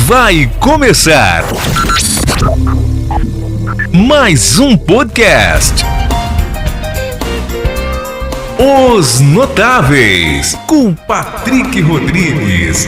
Vai começar mais um podcast. Os Notáveis, com Patrick Rodrigues.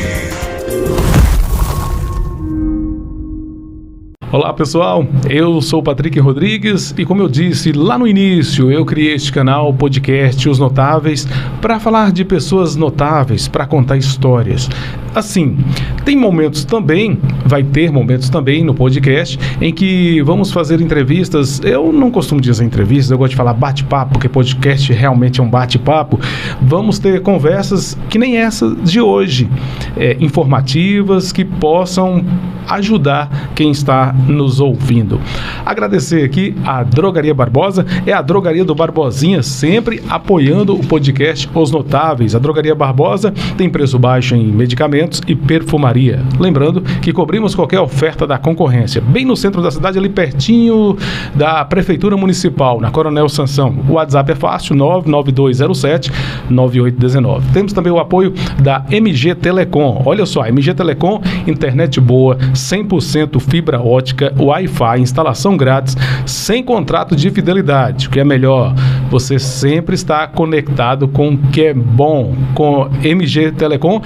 Olá pessoal, eu sou o Patrick Rodrigues e como eu disse lá no início, eu criei este canal, podcast Os Notáveis, para falar de pessoas notáveis, para contar histórias. Assim, tem momentos também, vai ter momentos também no podcast em que vamos fazer entrevistas. Eu não costumo dizer entrevistas, eu gosto de falar bate-papo, porque podcast realmente é um bate-papo. Vamos ter conversas que nem essa de hoje, informativas, que possam ajudar quem está nos ouvindo. Agradecer aqui a Drogaria Barbosa, é a drogaria do Barbosinha, sempre apoiando o podcast Os Notáveis. A Drogaria Barbosa tem preço baixo em medicamentos e perfumaria. Lembrando que cobrimos qualquer oferta da concorrência, bem no centro da cidade, ali pertinho da Prefeitura Municipal, na Coronel Sansão. O WhatsApp é fácil, 99207-9819. Temos também o apoio da MG Telecom. Olha só, MG Telecom, internet boa, 100% fibra ótica, Wi-Fi, instalação grátis, sem contrato de fidelidade. O que é melhor, você sempre está conectado com o que é bom, com MG Telecom,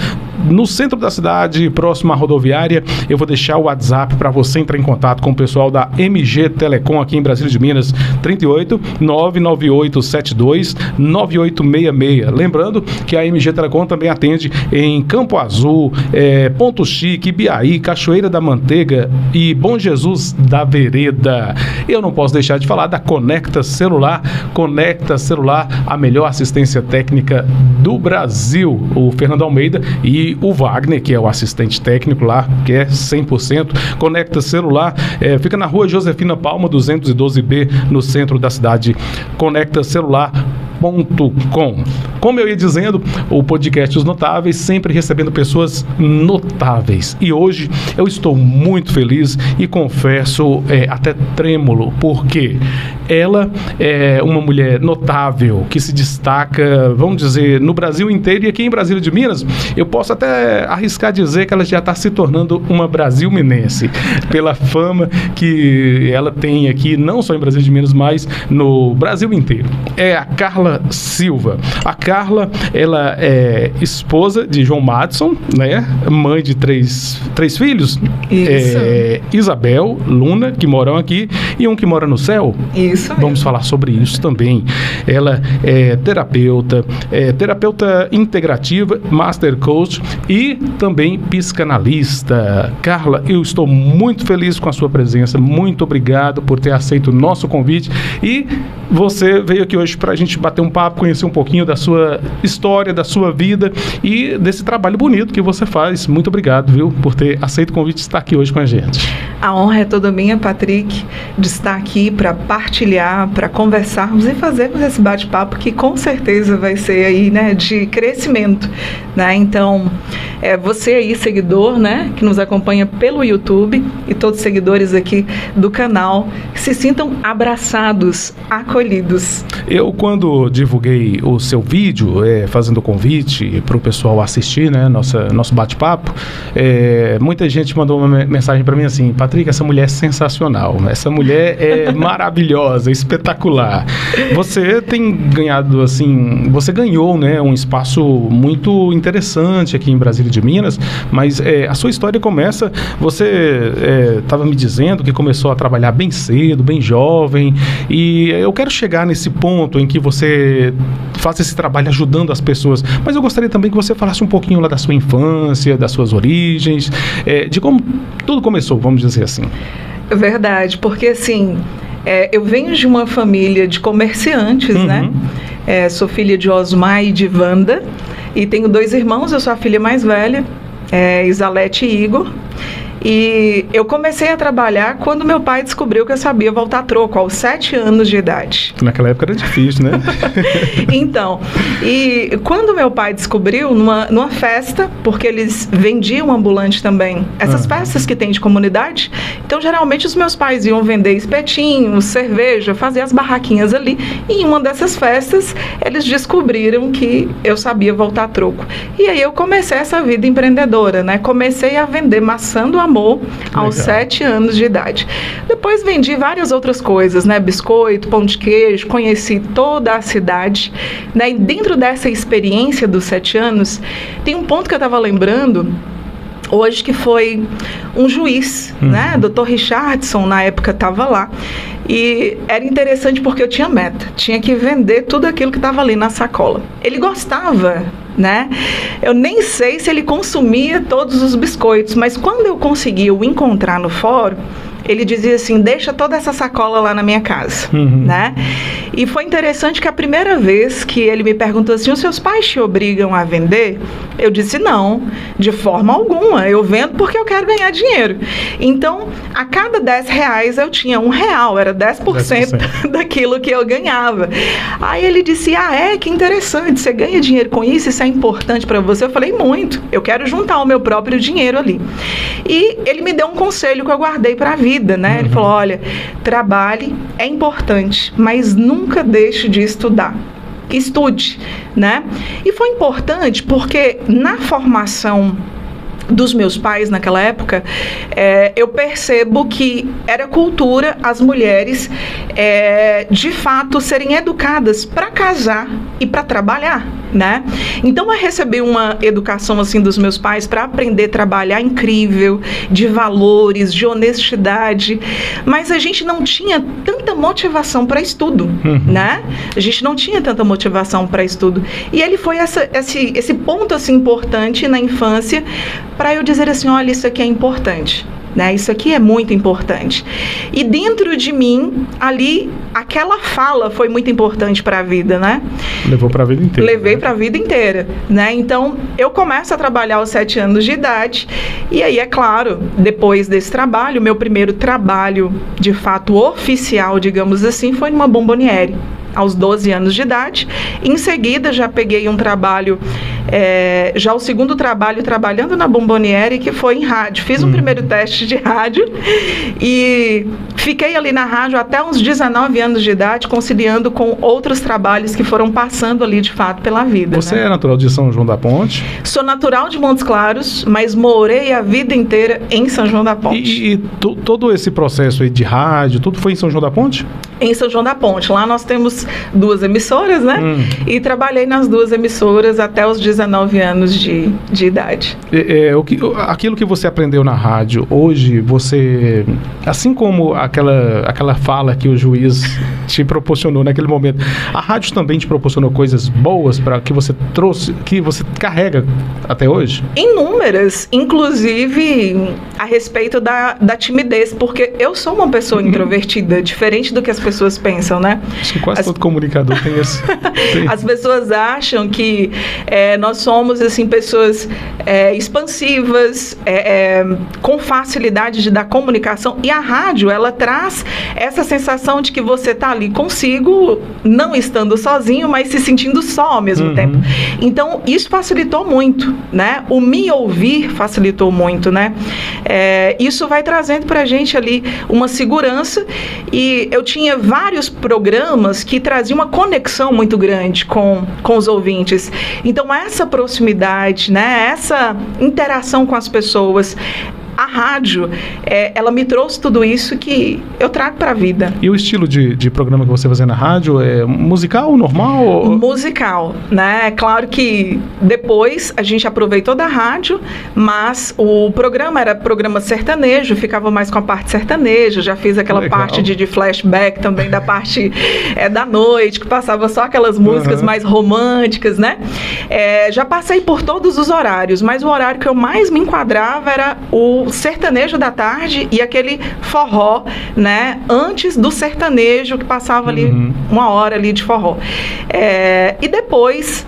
no centro da cidade, próximo à rodoviária. Eu vou deixar o WhatsApp para você entrar em contato com o pessoal da MG Telecom aqui em Brasília de Minas, 38 99872 9866. Lembrando que a MG Telecom também atende em Campo Azul, Ponto Chique, Ibiaí, Cachoeira da Manteiga e Bom Jesus da Vereda. Eu não posso deixar de falar da Conecta Celular. Conecta Celular, a melhor assistência técnica do Brasil. O Fernando Almeida e o Wagner, que é o assistente técnico lá, que é 100%. Conecta Celular, fica na rua Josefina Palma, 212B, no centro da cidade. Conecta Celular.com. Como eu ia dizendo, o podcast Os Notáveis, sempre recebendo pessoas notáveis. E hoje eu estou muito feliz e confesso até trêmulo, porque ela é uma mulher notável, que se destaca, vamos dizer, no Brasil inteiro. E aqui em Brasília de Minas, eu posso até arriscar dizer que ela já está se tornando uma brasilminense, pela fama que ela tem aqui, não só em Brasília de Minas, mas no Brasil inteiro. É a Carla Silva. A Carla, ela é esposa de João Madison, né? Mãe de três filhos. Isso. Isabel, Luna, que moram aqui, e um que mora no céu. Isso mesmo. Vamos falar sobre isso também. Ela é terapeuta integrativa, master coach e também psicanalista. Carla, eu estou muito feliz com a sua presença. Muito obrigado por ter aceito o nosso convite. E você veio aqui hoje para a gente bater um papo, conhecer um pouquinho da sua história, da sua vida e desse trabalho bonito que você faz. Muito obrigado, viu, por ter aceito o convite de estar aqui hoje com a gente. A honra é toda minha, Patrick, de estar aqui para partilhar, para conversarmos e fazermos esse bate-papo que com certeza vai ser aí, né, de crescimento, né? Então, você aí, seguidor, né, que nos acompanha pelo YouTube e todos os seguidores aqui do canal, que se sintam abraçados, acolhidos. Eu, quando divulguei o seu vídeo, fazendo o convite para o pessoal assistir, né, nosso bate-papo, muita gente mandou uma mensagem para mim assim: Patrick, essa mulher é sensacional, essa mulher é maravilhosa, espetacular. Você tem ganhado, assim, você ganhou, né, um espaço muito interessante aqui em Brasília de Minas, mas a sua história começa, você estava me dizendo que começou a trabalhar bem cedo, bem jovem, e eu quero chegar nesse ponto em que você faz esse trabalho ajudando as pessoas, mas eu gostaria também que você falasse um pouquinho lá da sua infância, das suas origens, de como tudo começou, vamos dizer assim. É verdade, porque assim, eu venho de uma família de comerciantes, né? Sou filha de Osmar e de Wanda, e tenho 2 irmãos, eu sou a filha mais velha, Isalete e Igor. E eu comecei a trabalhar quando meu pai descobriu que eu sabia voltar a troco, aos 7 anos de idade. Naquela época era difícil, né? Então, e quando meu pai descobriu, numa festa, porque eles vendiam ambulante também, essas festas que tem de comunidade, então geralmente os meus pais iam vender espetinhos, cerveja, fazer as barraquinhas ali, e em uma dessas festas eles descobriram que eu sabia voltar a troco. E aí eu comecei essa vida empreendedora, né? Comecei a vender maçã do amor amor aos 7 anos de idade. Depois vendi várias outras coisas, né? Biscoito, pão de queijo, conheci toda a cidade, né? E dentro dessa experiência dos 7 anos, tem um ponto que eu estava lembrando hoje, que foi um juiz, né? Dr. Richardson, na época, estava lá. E era interessante porque eu tinha meta. Tinha que vender tudo aquilo que estava ali na sacola. Ele gostava, né? Eu nem sei se ele consumia todos os biscoitos, mas quando eu consegui o encontrar no fórum, ele dizia assim, deixa toda essa sacola lá na minha casa, né? E foi interessante que a primeira vez que ele me perguntou assim, os seus pais te obrigam a vender? Eu disse, não, de forma alguma, eu vendo porque eu quero ganhar dinheiro. Então, a cada R$10 eu tinha R$1, era 10% daquilo que eu ganhava. Aí ele disse, que interessante, você ganha dinheiro com isso é importante para você? Eu falei, muito, eu quero juntar o meu próprio dinheiro ali. E ele me deu um conselho que eu guardei para a vida, né? Ele falou, olha, trabalhe, é importante, mas nunca deixe de estudar. Estude, né? E foi importante porque na formação dos meus pais naquela época, eu percebo que era cultura as mulheres de fato serem educadas para casar e para trabalhar, né? Então eu recebi uma educação assim dos meus pais para aprender a trabalhar incrível, de valores, de honestidade, mas a gente não tinha tanta motivação para estudo, né? A gente não tinha tanta motivação para estudo. E ele foi esse ponto assim importante na infância para eu dizer assim, olha, isso aqui é importante, né? Isso aqui é muito importante. E dentro de mim, ali, aquela fala foi muito importante para a vida, né? Levou para a vida inteira. Levei para a vida inteira, né? Então, eu começo a trabalhar aos 7 anos de idade, e aí, é claro, depois desse trabalho, meu primeiro trabalho, de fato, oficial, digamos assim, foi numa bomboniere, aos 12 anos de idade. Em seguida, já peguei um trabalho, já o segundo trabalho trabalhando na bomboniere, que foi em rádio. Fiz um primeiro teste de rádio e fiquei ali na rádio até uns 19 anos de idade, conciliando com outros trabalhos que foram passando ali, de fato, pela vida. Você, né? É natural de São João da Ponte? Sou natural de Montes Claros, mas morei a vida inteira em São João da Ponte. E todo esse processo aí de rádio, tudo foi em São João da Ponte? Em São João da Ponte. Lá nós temos 2 emissoras, né? E trabalhei nas 2 emissoras até os 19 anos de idade. Aquilo que você aprendeu na rádio, hoje você, assim como aquela fala que o juiz te proporcionou naquele momento, a rádio também te proporcionou coisas boas para que você trouxe, que você carrega até hoje? Inúmeras, inclusive a respeito da timidez, porque eu sou uma pessoa introvertida, diferente do que as pessoas pensam, né? Acho que quase todo comunicador tem isso. As pessoas acham que nós somos assim, pessoas expansivas, com facilidade de dar comunicação, e a rádio, ela traz essa sensação de que você está ali consigo, não estando sozinho, mas se sentindo só ao mesmo tempo. Então, isso facilitou muito, né? O me ouvir facilitou muito, né? Isso vai trazendo pra gente ali uma segurança, e eu tinha vários programas que traziam uma conexão muito grande com os ouvintes. Então, essa proximidade, né? Essa interação com as pessoas, a rádio, ela me trouxe tudo isso que eu trago para a vida. E o estilo de programa que você fazia na rádio é musical, normal? Ou... Musical, né? Claro que depois a gente aproveitou da rádio, mas o programa era programa sertanejo, ficava mais com a parte sertaneja, já fiz aquela parte de flashback também da parte da noite, que passava só aquelas músicas mais românticas, né? Já passei por todos os horários, mas o horário que eu mais me enquadrava era o sertanejo da tarde e aquele forró, né, antes do sertanejo, que passava ali 1 hora ali de forró. E depois,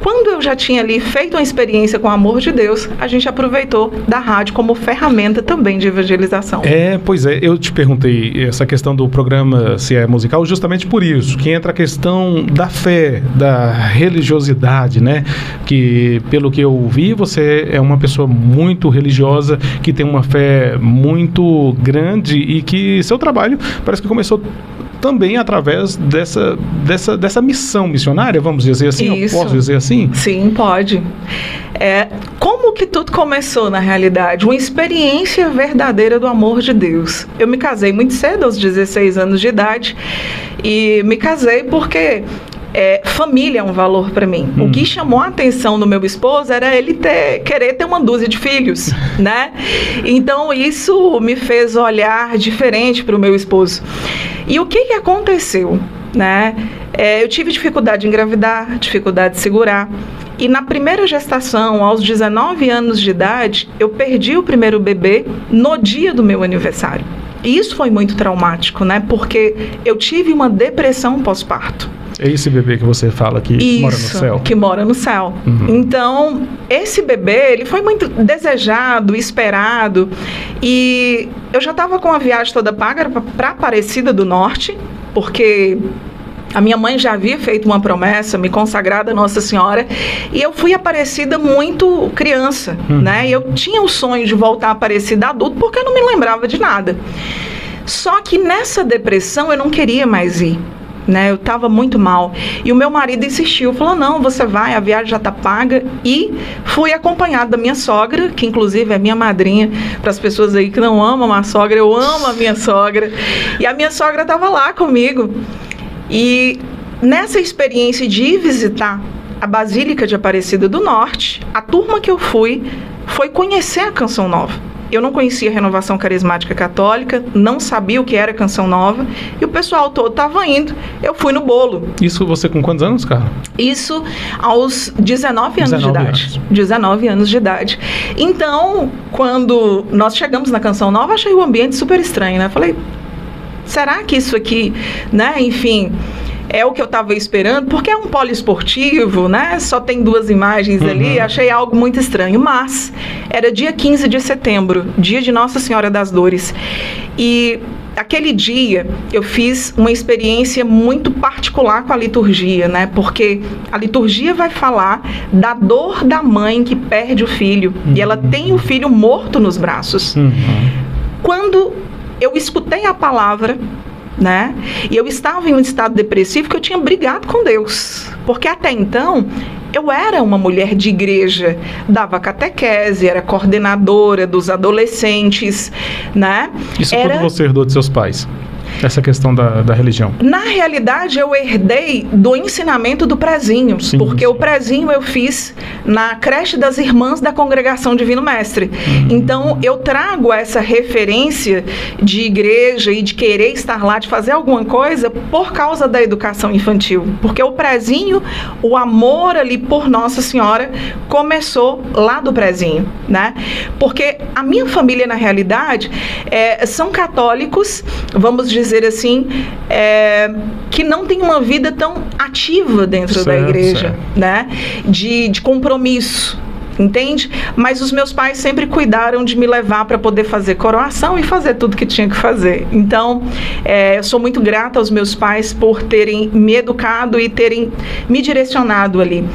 quando eu já tinha ali feito uma experiência com o amor de Deus, a gente aproveitou da rádio como ferramenta também de evangelização. Pois é, eu te perguntei essa questão do programa, se é musical, justamente por isso, que entra a questão da fé, da religiosidade, né? Que, pelo que eu vi, você é uma pessoa muito religiosa, que tem uma fé muito grande e que seu trabalho parece que começou também através dessa missão missionária, vamos dizer assim. Isso. Eu posso dizer assim? Sim, pode. Como que tudo começou na realidade? Uma experiência verdadeira do amor de Deus. Eu me casei muito cedo, aos 16 anos de idade, e me casei porque família é um valor para mim. O que chamou a atenção do meu esposo era ele querer ter uma dúzia de filhos, né? Então isso me fez olhar diferente para o meu esposo. E o que aconteceu, né? Eu tive dificuldade em engravidar, dificuldade de segurar. E na primeira gestação, aos 19 anos de idade, eu perdi o primeiro bebê no dia do meu aniversário. E isso foi muito traumático, né? Porque eu tive uma depressão pós-parto. É esse bebê que você fala que mora no céu? Que mora no céu. Então, esse bebê, ele foi muito desejado, esperado. E eu já estava com a viagem toda paga para Aparecida do Norte, porque a minha mãe já havia feito uma promessa, me consagrada a Nossa Senhora, e eu fui Aparecida muito criança, né? E eu tinha o sonho de voltar a Aparecida adulto, porque eu não me lembrava de nada. Só que nessa depressão eu não queria mais ir, né? Eu estava muito mal. E o meu marido insistiu, falou, não, você vai, a viagem já está paga. E fui acompanhada da minha sogra, que inclusive é minha madrinha. Para as pessoas aí que não amam a sogra, eu amo a minha sogra. E a minha sogra estava lá comigo. E nessa experiência de ir visitar a Basílica de Aparecida do Norte, a turma que eu fui foi conhecer a Canção Nova. Eu não conhecia a Renovação Carismática Católica, não sabia o que era Canção Nova, e o pessoal todo estava indo, eu fui no bolo. Isso você com quantos anos, Carla? Isso aos 19 anos de idade. 19 anos de idade. Então, quando nós chegamos na Canção Nova, achei o ambiente super estranho, né? Falei, será que isso aqui, né, enfim, é o que eu estava esperando? Porque é um poliesportivo, né, só tem 2 imagens ali, achei algo muito estranho. Mas era dia 15 de setembro, dia de Nossa Senhora das Dores. E aquele dia eu fiz uma experiência muito particular com a liturgia, né, porque a liturgia vai falar da dor da mãe que perde o filho, e ela tem o filho morto nos braços. Quando eu escutei a palavra, né? E eu estava em um estado depressivo que eu tinha brigado com Deus. Porque até então, eu era uma mulher de igreja, dava catequese, era coordenadora dos adolescentes, né? Isso quando você herdou de seus pais? Essa questão da religião. Na realidade, eu herdei do ensinamento do prezinho, porque o prezinho eu fiz na creche das irmãs da Congregação Divino Mestre. Então, eu trago essa referência de igreja e de querer estar lá, de fazer alguma coisa por causa da educação infantil. Porque o prezinho, o amor ali por Nossa Senhora, começou lá do prezinho, né? Porque a minha família, na realidade, são católicos, vamos dizer assim, que não tem uma vida tão ativa dentro da igreja, né? De compromisso, entende? Mas os meus pais sempre cuidaram de me levar para poder fazer coroação e fazer tudo que tinha que fazer. Então, eu sou muito grata aos meus pais por terem me educado e terem me direcionado ali.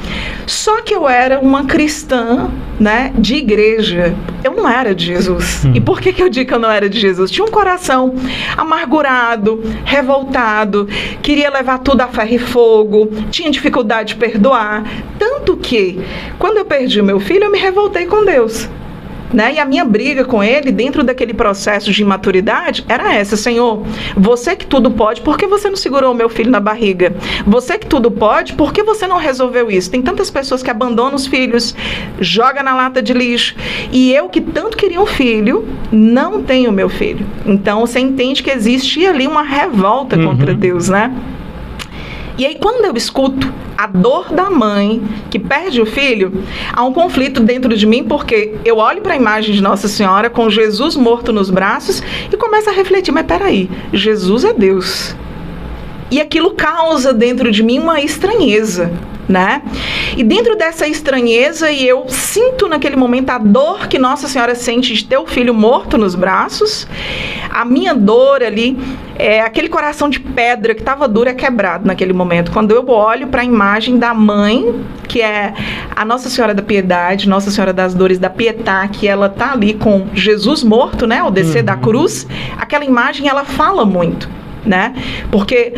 Só que eu era uma cristã, né, de igreja. Eu não era de Jesus. E por que eu digo que eu não era de Jesus? Tinha um coração amargurado, revoltado, queria levar tudo a ferro e fogo, tinha dificuldade de perdoar. Tanto que, quando eu perdi o meu filho, eu me revoltei com Deus, né? E a minha briga com ele, dentro daquele processo de imaturidade, era essa: Senhor, você que tudo pode, por que você não segurou o meu filho na barriga? Você que tudo pode, por que você não resolveu isso? Tem tantas pessoas que abandonam os filhos, joga na lata de lixo, e eu que tanto queria um filho, não tenho meu filho. Então você entende que existia ali uma revolta contra Deus, né? E aí, quando eu escuto a dor da mãe que perde o filho, há um conflito dentro de mim, porque eu olho para a imagem de Nossa Senhora com Jesus morto nos braços e começo a refletir, mas peraí, Jesus é Deus. E aquilo causa dentro de mim uma estranheza, né? E dentro dessa estranheza, e eu sinto naquele momento a dor que Nossa Senhora sente de ter o filho morto nos braços, a minha dor ali, aquele coração de pedra que estava duro, é quebrado naquele momento. Quando eu olho para a imagem da mãe, que é a Nossa Senhora da Piedade, Nossa Senhora das Dores da Pietá, que ela tá ali com Jesus morto, né, ao descer da cruz, aquela imagem, ela fala muito. né? Porque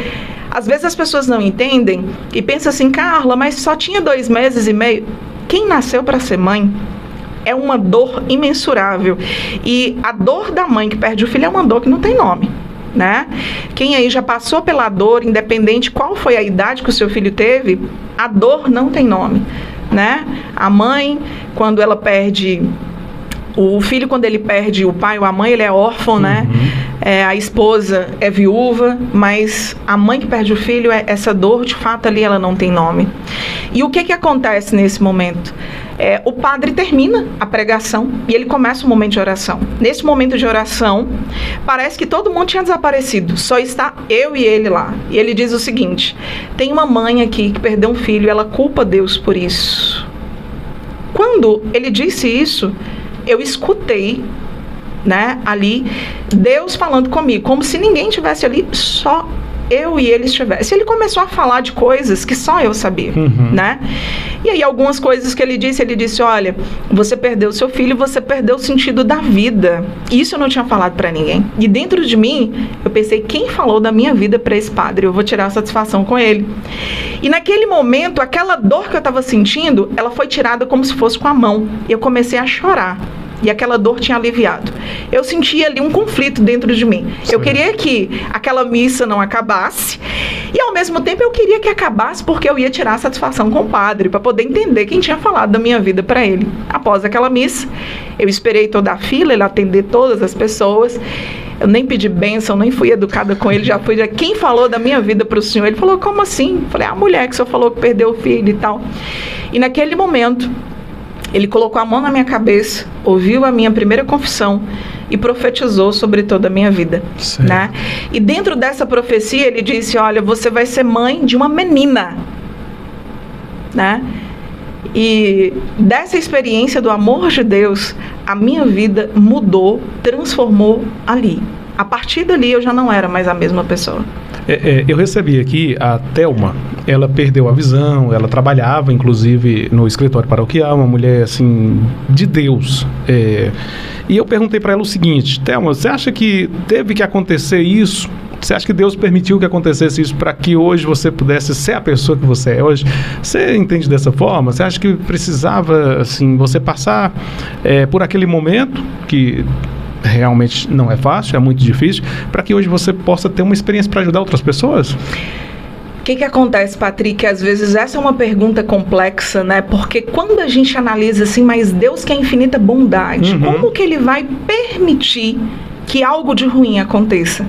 às vezes as pessoas não entendem e pensam assim, Carla, mas só tinha 2 meses e meio. Quem nasceu para ser mãe é uma dor imensurável. E a dor da mãe que perde o filho é uma dor que não tem nome, né? Quem aí já passou pela dor, independente qual foi a idade que o seu filho teve, a dor não tem nome, né? A mãe, quando ela perde... O filho, quando ele perde o pai ou a mãe, ele é órfão, né? A esposa é viúva, mas a mãe que perde o filho, essa dor, de fato, ali ela não tem nome. E o que acontece nesse momento? O padre termina a pregação e ele começa um momento de oração. Nesse momento de oração, parece que todo mundo tinha desaparecido, só está eu e ele lá. E ele diz o seguinte: tem uma mãe aqui que perdeu um filho e ela culpa Deus por isso. Quando ele disse isso, eu escutei, né, ali, Deus falando comigo, como se ninguém tivesse ali, só eu e ele estivessem. Ele começou a falar de coisas que só eu sabia, né? E aí algumas coisas que ele disse, olha, você perdeu seu filho, você perdeu o sentido da vida. Isso eu não tinha falado para ninguém. E dentro de mim, eu pensei, quem falou da minha vida para esse padre? Eu vou tirar satisfação com ele. E naquele momento, aquela dor que eu estava sentindo, ela foi tirada como se fosse com a mão. E eu comecei a chorar. E aquela dor tinha aliviado. Eu sentia ali um conflito dentro de mim. Sim. Eu queria que aquela missa não acabasse. E ao mesmo tempo eu queria que acabasse porque eu ia tirar a satisfação com o padre, para poder entender quem tinha falado da minha vida para ele. Após aquela missa, eu esperei toda a fila, ele atender todas as pessoas. Eu nem pedi bênção, nem fui educada com ele, já fui. Quem falou da minha vida para o senhor? Ele falou, como assim? Eu falei, a mulher que o senhor falou que perdeu o filho e tal. E naquele momento, ele colocou a mão na minha cabeça, ouviu a minha primeira confissão e profetizou sobre toda a minha vida, né? E dentro dessa profecia ele disse, olha, você vai ser mãe de uma menina, né? E dessa experiência do amor de Deus, a minha vida mudou, transformou ali. A partir dali eu já não era mais a mesma pessoa. Eu recebi aqui a Thelma, ela perdeu a visão, ela trabalhava inclusive no escritório paroquial, uma mulher assim, de Deus. E eu perguntei para ela o seguinte, Thelma, você acha que teve que acontecer isso? Você acha que Deus permitiu que acontecesse isso para que hoje você pudesse ser a pessoa que você é hoje? Você entende dessa forma? Você acha que precisava assim, você passar por aquele momento que... realmente não é fácil, é muito difícil, para que hoje você possa ter uma experiência para ajudar outras pessoas? O que acontece, Patrick? Às vezes essa é uma pergunta complexa, né? Porque quando a gente analisa assim, mas Deus que é infinita bondade, como que Ele vai permitir que algo de ruim aconteça?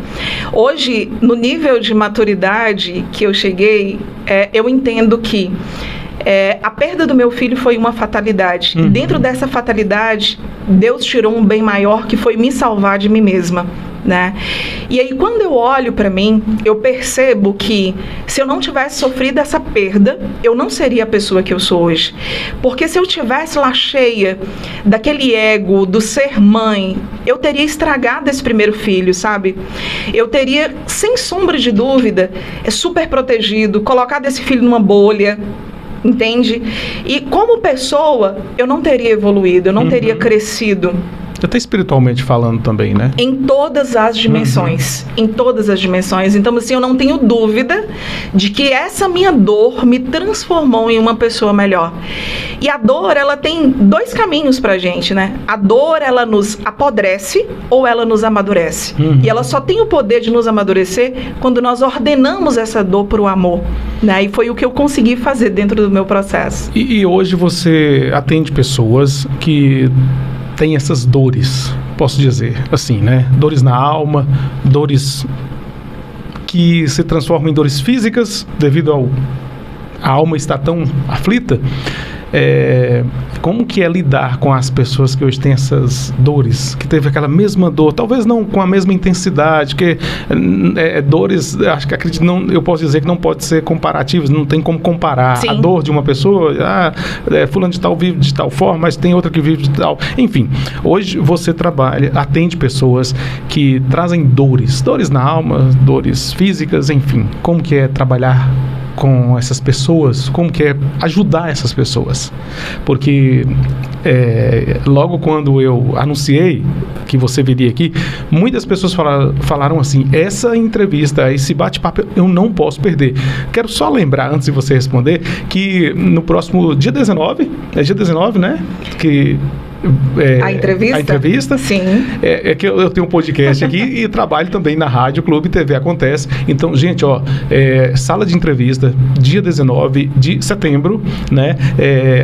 Hoje, no nível de maturidade que eu cheguei, eu entendo que a perda do meu filho foi uma fatalidade. E dentro dessa fatalidade, Deus tirou um bem maior, que foi me salvar de mim mesma, né? E aí, quando eu olho para mim, eu percebo que se eu não tivesse sofrido essa perda, eu não seria a pessoa que eu sou hoje. Porque se eu tivesse lá cheia daquele ego do ser mãe, eu teria estragado esse primeiro filho, sabe? Eu teria, sem sombra de dúvida, super protegido, colocado esse filho numa bolha, entende? E como pessoa, eu não teria evoluído, eu não teria crescido. Até espiritualmente falando também, né? Em todas as dimensões. Em todas as dimensões. Então, assim, eu não tenho dúvida de que essa minha dor me transformou em uma pessoa melhor. E a dor, ela tem 2 caminhos pra gente, né? A dor, ela nos apodrece ou ela nos amadurece. E ela só tem o poder de nos amadurecer quando nós ordenamos essa dor pro amor, né? E foi o que eu consegui fazer dentro do meu processo. E hoje você atende pessoas que tem essas dores, posso dizer assim, né? Dores na alma, dores que se transformam em dores físicas devido a alma estar tão aflita. Como que é lidar com as pessoas que hoje têm essas dores, que teve aquela mesma dor, talvez não com a mesma intensidade, que dores, acho que acredito, não, eu posso dizer que não pode ser comparativos, não tem como comparar. Sim. A dor de uma pessoa, fulano de tal vive de tal forma, mas tem outra que vive de tal, enfim, hoje você atende pessoas que trazem dores na alma, dores físicas, enfim, como que é trabalhar com essas pessoas, como que é ajudar essas pessoas? Porque logo quando eu anunciei que você viria aqui, muitas pessoas falaram assim, essa entrevista, esse bate-papo, eu não posso perder. Quero só lembrar, antes de você responder, que no próximo dia 19, é dia 19, né? Que... A entrevista? Sim. É que eu tenho um podcast aqui e trabalho também na Rádio Clube TV Acontece. Então, gente, sala de entrevista, dia 19 de setembro, né?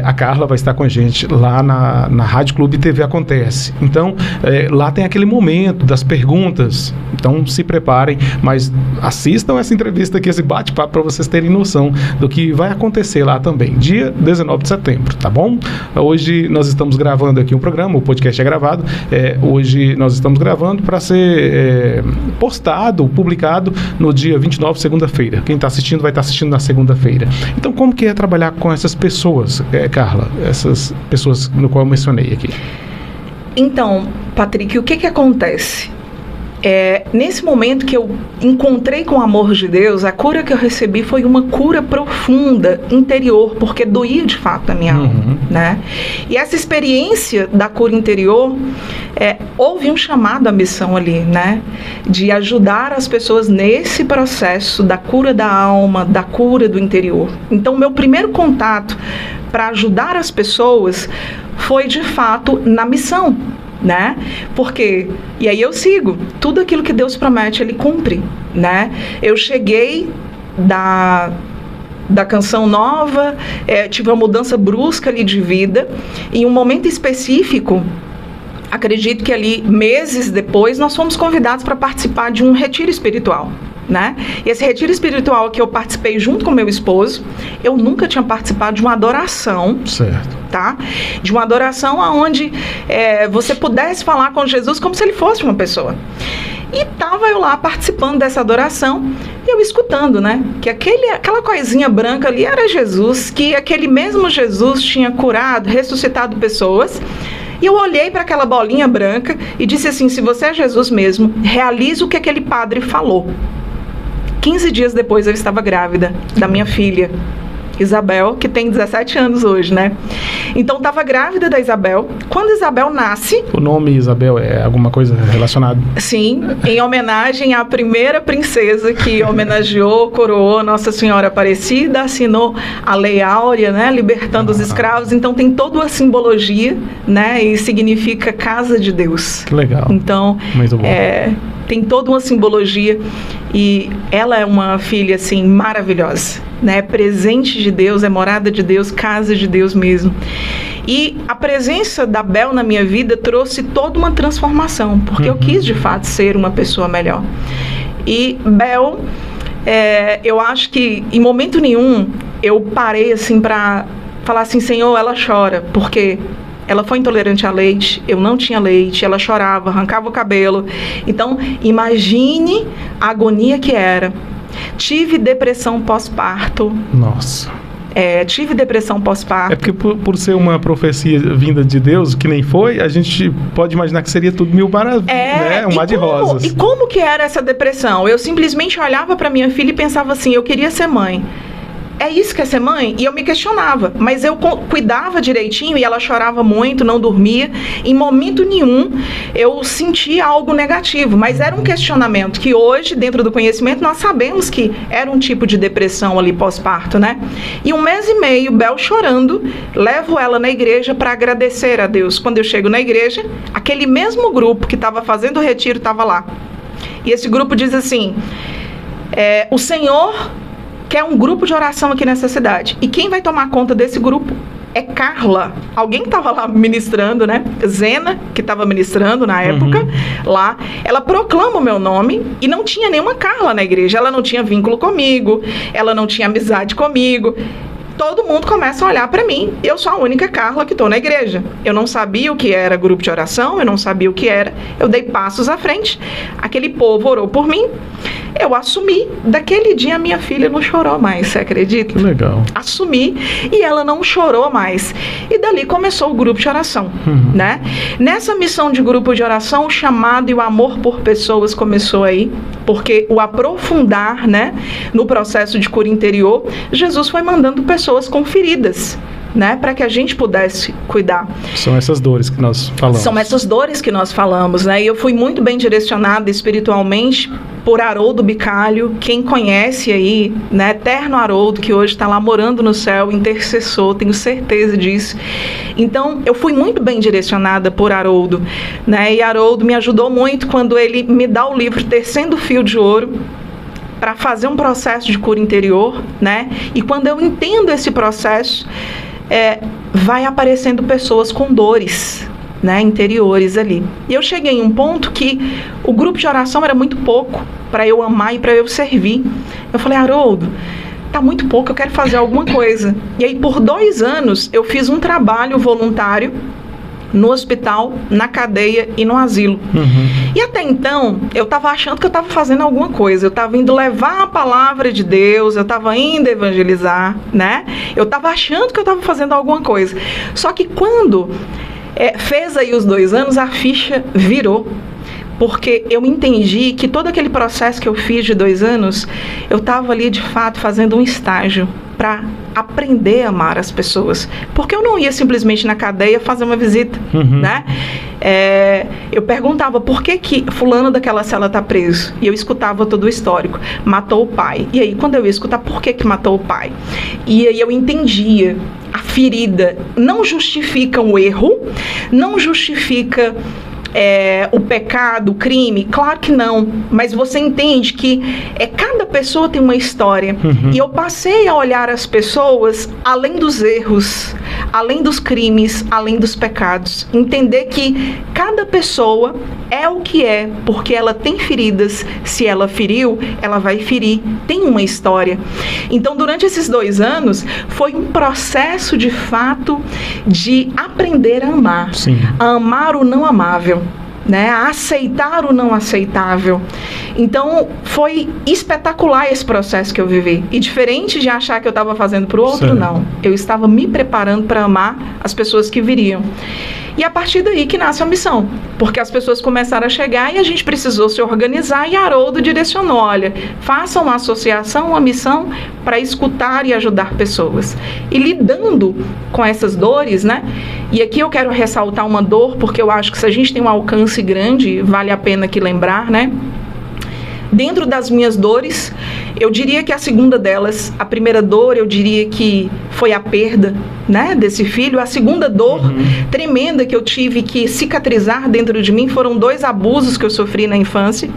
A Carla vai estar com a gente lá na Rádio Clube TV Acontece. Então, lá tem aquele momento das perguntas. Então, se preparem, mas assistam essa entrevista aqui, esse bate-papo, para vocês terem noção do que vai acontecer lá também. Dia 19 de setembro, tá bom? Hoje nós estamos gravando aqui um programa, o podcast é gravado, hoje nós estamos gravando para ser postado, publicado no dia 29, segunda-feira. Quem está assistindo vai estar assistindo na segunda-feira. Então, como que é trabalhar com essas pessoas, Carla? Essas pessoas no qual eu mencionei aqui. Então, Patrick, o que acontece? Nesse momento que eu encontrei com o amor de Deus, a cura que eu recebi foi uma cura profunda, interior, porque doía de fato na minha alma, né? E essa experiência da cura interior, houve um chamado à missão ali, né? De ajudar as pessoas nesse processo da cura da alma, da cura do interior. Então, meu primeiro contato para ajudar as pessoas foi de fato na missão, né? Porque, e aí eu sigo, tudo aquilo que Deus promete, Ele cumpre, né? Eu cheguei da Canção Nova, tive uma mudança brusca ali de vida, em um momento específico, acredito que ali, meses depois, nós fomos convidados para participar de um retiro espiritual, né? E esse retiro espiritual que eu participei junto com meu esposo, eu nunca tinha participado de uma adoração, certo? Tá? De uma adoração onde você pudesse falar com Jesus como se ele fosse uma pessoa. E estava eu lá participando dessa adoração e eu escutando, né? Que aquela coisinha branca ali era Jesus, que aquele mesmo Jesus tinha curado, ressuscitado pessoas. E eu olhei para aquela bolinha branca e disse assim, se você é Jesus mesmo, realize o que aquele padre falou. 15 dias depois eu estava grávida da minha filha, Isabel, que tem 17 anos hoje, né? Então, estava grávida da Isabel. Quando Isabel nasce... O nome Isabel é alguma coisa relacionada? Sim, em homenagem à primeira princesa que homenageou, coroou Nossa Senhora Aparecida, assinou a Lei Áurea, né? Libertando os escravos. Então, tem toda uma simbologia, né? E significa Casa de Deus. Que legal. Então, muito bom. Tem toda uma simbologia e ela é uma filha, assim, maravilhosa, né? Presente de Deus, é morada de Deus, casa de Deus mesmo. E a presença da Bel na minha vida trouxe toda uma transformação, porque eu quis, de fato, ser uma pessoa melhor. E Bel, eu acho que, em momento nenhum, eu parei, assim, para falar assim, Senhor, ela chora, porque... ela foi intolerante a leite, eu não tinha leite, ela chorava, arrancava o cabelo. Então, imagine a agonia que era. Tive depressão pós-parto. Nossa. Tive depressão pós-parto. É porque por ser uma profecia vinda de Deus, que nem foi, a gente pode imaginar que seria tudo mil maravilhas, né? Um mar de rosas. E como que era essa depressão? Eu simplesmente olhava para minha filha e pensava assim, eu queria ser mãe. É isso que é ser mãe? E eu me questionava, mas eu cuidava direitinho e ela chorava muito, não dormia. Em momento nenhum eu sentia algo negativo, mas era um questionamento que hoje, dentro do conhecimento, nós sabemos que era um tipo de depressão ali pós-parto, né? E 1 mês e meio, Bel chorando, levo ela na igreja para agradecer a Deus. Quando eu chego na igreja, aquele mesmo grupo que estava fazendo o retiro estava lá. E esse grupo diz assim, o Senhor... quer um grupo de oração aqui nessa cidade. E quem vai tomar conta desse grupo é Carla. Alguém que estava lá ministrando, né? Zena, que estava ministrando na época, lá. Ela proclama o meu nome e não tinha nenhuma Carla na igreja. Ela não tinha vínculo comigo, ela não tinha amizade comigo. Todo mundo começa a olhar para mim. Eu sou a única Carla que estou na igreja. Eu não sabia o que era grupo de oração, eu não sabia o que era. Eu dei passos à frente. Aquele povo orou por mim. Eu assumi. Daquele dia a minha filha não chorou mais, você acredita? Legal. Assumi e ela não chorou mais. E dali começou o grupo de oração, né? Nessa missão de grupo de oração, o chamado e o amor por pessoas começou aí, porque o aprofundar, né, no processo de cura interior, Jesus foi mandando pessoas com feridas, né, para que a gente pudesse cuidar. São essas dores que nós falamos. São essas dores que nós falamos, né? E eu fui muito bem direcionada espiritualmente por Haroldo Bicalho, quem conhece aí, né, eterno Haroldo, que hoje está lá morando no céu, intercessor, tenho certeza disso. Então, eu fui muito bem direcionada por Haroldo, né? E Haroldo me ajudou muito quando ele me dá o livro Tecendo Fio de Ouro, para fazer um processo de cura interior, né? E quando eu entendo esse processo, vai aparecendo pessoas com dores, né, interiores ali. E eu cheguei em um ponto que o grupo de oração era muito pouco para eu amar e para eu servir. Eu falei, Haroldo, tá muito pouco, eu quero fazer alguma coisa. E aí, por 2 anos, eu fiz um trabalho voluntário no hospital, na cadeia e no asilo. E até então, eu estava achando que eu estava fazendo alguma coisa. Eu estava indo levar a palavra de Deus, eu estava indo evangelizar, né? Eu estava achando que eu estava fazendo alguma coisa. Só que quando fez aí os 2 anos, a ficha virou. Porque eu entendi que todo aquele processo que eu fiz de 2 anos, eu estava ali, de fato, fazendo um estágio para aprender a amar as pessoas. Porque eu não ia simplesmente na cadeia fazer uma visita, né? Eu perguntava por que fulano daquela cela está preso. E eu escutava todo o histórico. Matou o pai. E aí, quando eu ia escutar por que matou o pai? E aí eu entendia. A ferida não justifica o erro, não justifica o pecado, o crime, claro que não, mas você entende que cada pessoa tem uma história, e eu passei a olhar as pessoas além dos erros, além dos crimes, além dos pecados, entender que cada pessoa é o que é, porque ela tem feridas, se ela feriu, ela vai ferir, tem uma história. Então, durante esses 2 anos, foi um processo de fato de aprender a amar, Sim. a amar o não amável, né? A aceitar o não aceitável. Então, foi espetacular esse processo que eu vivi. E diferente de achar que eu estava fazendo para o outro, Sim. não. Eu estava me preparando para amar as pessoas que viriam. E a partir daí que nasce a missão. Porque as pessoas começaram a chegar e a gente precisou se organizar, e Haroldo direcionou, olha, faça uma associação, uma missão para escutar e ajudar pessoas. E lidando com essas dores, né? E aqui eu quero ressaltar uma dor, porque eu acho que se a gente tem um alcance grande, vale a pena aqui lembrar, né? Dentro das minhas dores, eu diria que a segunda delas, a primeira dor, eu diria que foi a perda, né, desse filho. A segunda dor tremenda que eu tive que cicatrizar dentro de mim foram 2 abusos que eu sofri na infância.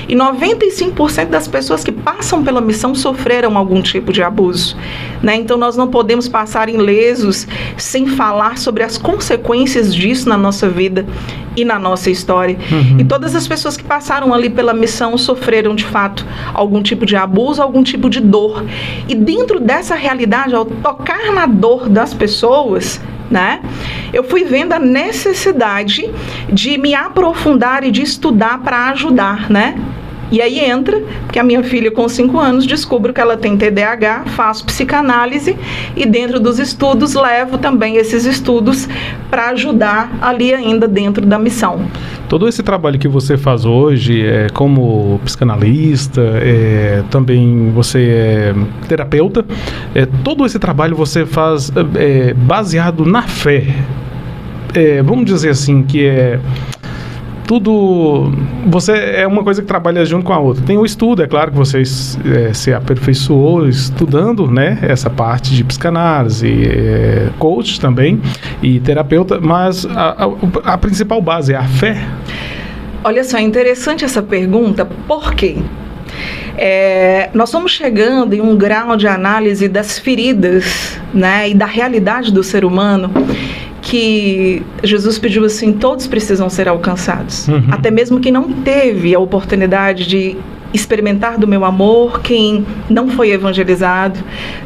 E 95% das pessoas que passam pela missão sofreram algum tipo de abuso, né? Então nós não podemos passar ilesos sem falar sobre as consequências disso na nossa vida e na nossa história. E todas as pessoas que passaram ali pela missão sofreram de fato algum tipo de abuso, algum tipo de dor. E dentro dessa realidade, ao tocar na dor das pessoas, né, eu fui vendo a necessidade de me aprofundar e de estudar para ajudar, né? E aí entra, porque a minha filha com 5 anos descobre que ela tem TDAH, faço psicanálise e dentro dos estudos levo também esses estudos para ajudar ali ainda dentro da missão. Todo esse trabalho que você faz hoje, como psicanalista, também você é terapeuta, todo esse trabalho você faz baseado na fé. Vamos dizer assim, que tudo, você é uma coisa que trabalha junto com a outra. Tem o estudo, é claro que você se aperfeiçoou estudando, né, essa parte de psicanálise, coach também e terapeuta, mas a principal base é a fé. Olha só, é interessante essa pergunta, por quê? Nós estamos chegando em um grau de análise das feridas, né, e da realidade do ser humano, que Jesus pediu assim, todos precisam ser alcançados. Até mesmo quem não teve a oportunidade de experimentar do meu amor, quem não foi evangelizado,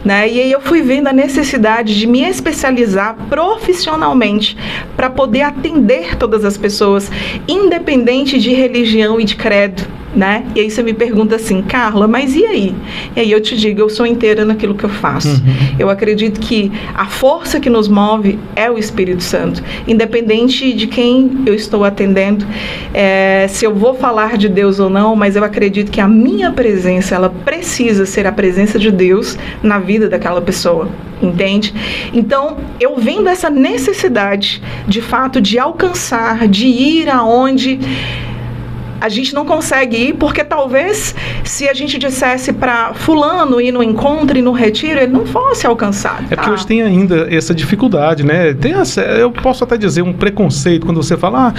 né? E aí eu fui vendo a necessidade de me especializar profissionalmente para poder atender todas as pessoas, independente de religião e de credo. né? E aí você me pergunta assim, Carla, mas e aí? E aí eu te digo, eu sou inteira naquilo que eu faço. Eu acredito que a força que nos move é o Espírito Santo, independente de quem eu estou atendendo, se eu vou falar de Deus ou não, mas eu acredito que a minha presença, ela precisa ser a presença de Deus na vida daquela pessoa, entende? Então, eu vendo essa necessidade, de fato, de alcançar, de ir aonde a gente não consegue ir, porque talvez se a gente dissesse para fulano ir no encontro e no retiro, ele não fosse alcançado. É porque hoje tem ainda essa dificuldade, né? Eu posso até dizer um preconceito quando você fala,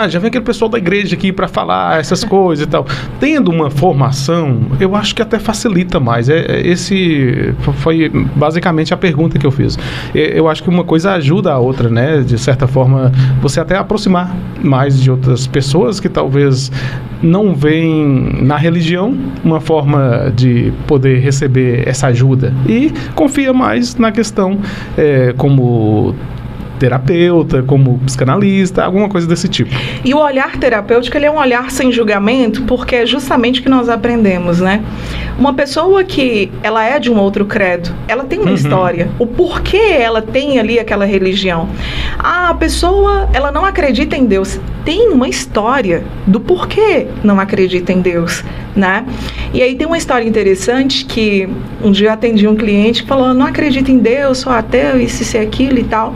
já vem aquele pessoal da igreja aqui para falar essas coisas e tal. Tendo uma formação, eu acho que até facilita mais. Esse foi basicamente a pergunta que eu fiz. Eu acho que uma coisa ajuda a outra, né? De certa forma, você até aproximar mais de outras pessoas que talvez não veem na religião uma forma de poder receber essa ajuda e confia mais na questão como terapeuta, como psicanalista, alguma coisa desse tipo. E o olhar terapêutico, ele é um olhar sem julgamento, porque é justamente o que nós aprendemos, né? Uma pessoa que ela é de um outro credo, ela tem uma história. O porquê ela tem ali aquela religião. A pessoa, ela não acredita em Deus. Tem uma história do porquê não acredita em Deus, né? E aí tem uma história interessante que um dia eu atendi um cliente que falou, não acredito em Deus, sou ateu, isso e aquilo e tal.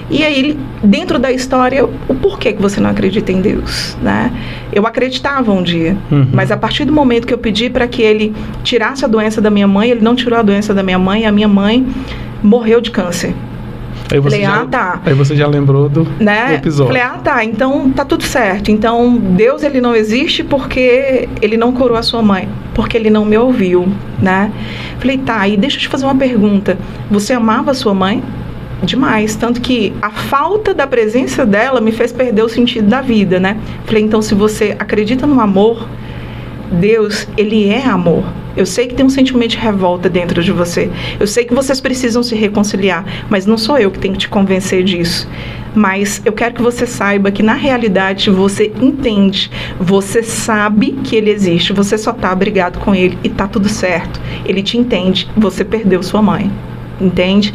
E aí, dentro da história, o porquê que você não acredita em Deus, né? Eu acreditava um dia, mas a partir do momento que eu pedi para que ele tirasse a doença da minha mãe, ele não tirou a doença da minha mãe, a minha mãe morreu de câncer. Aí você, aí você já lembrou do episódio. Falei, então tá tudo certo. Então, Deus, ele não existe porque ele não curou a sua mãe, porque ele não me ouviu, né? Falei, e deixa eu te fazer uma pergunta. Você amava a sua mãe? Demais, tanto que a falta da presença dela me fez perder o sentido da vida, né? Falei, então se você acredita no amor, Deus, ele é amor. Eu sei que tem um sentimento de revolta dentro de você. Eu sei que vocês precisam se reconciliar, mas não sou eu que tenho que te convencer disso. Mas eu quero que você saiba que na realidade você entende, você sabe que ele existe, você só tá brigado com ele e tá tudo certo. Ele te entende, você perdeu sua mãe. Entende?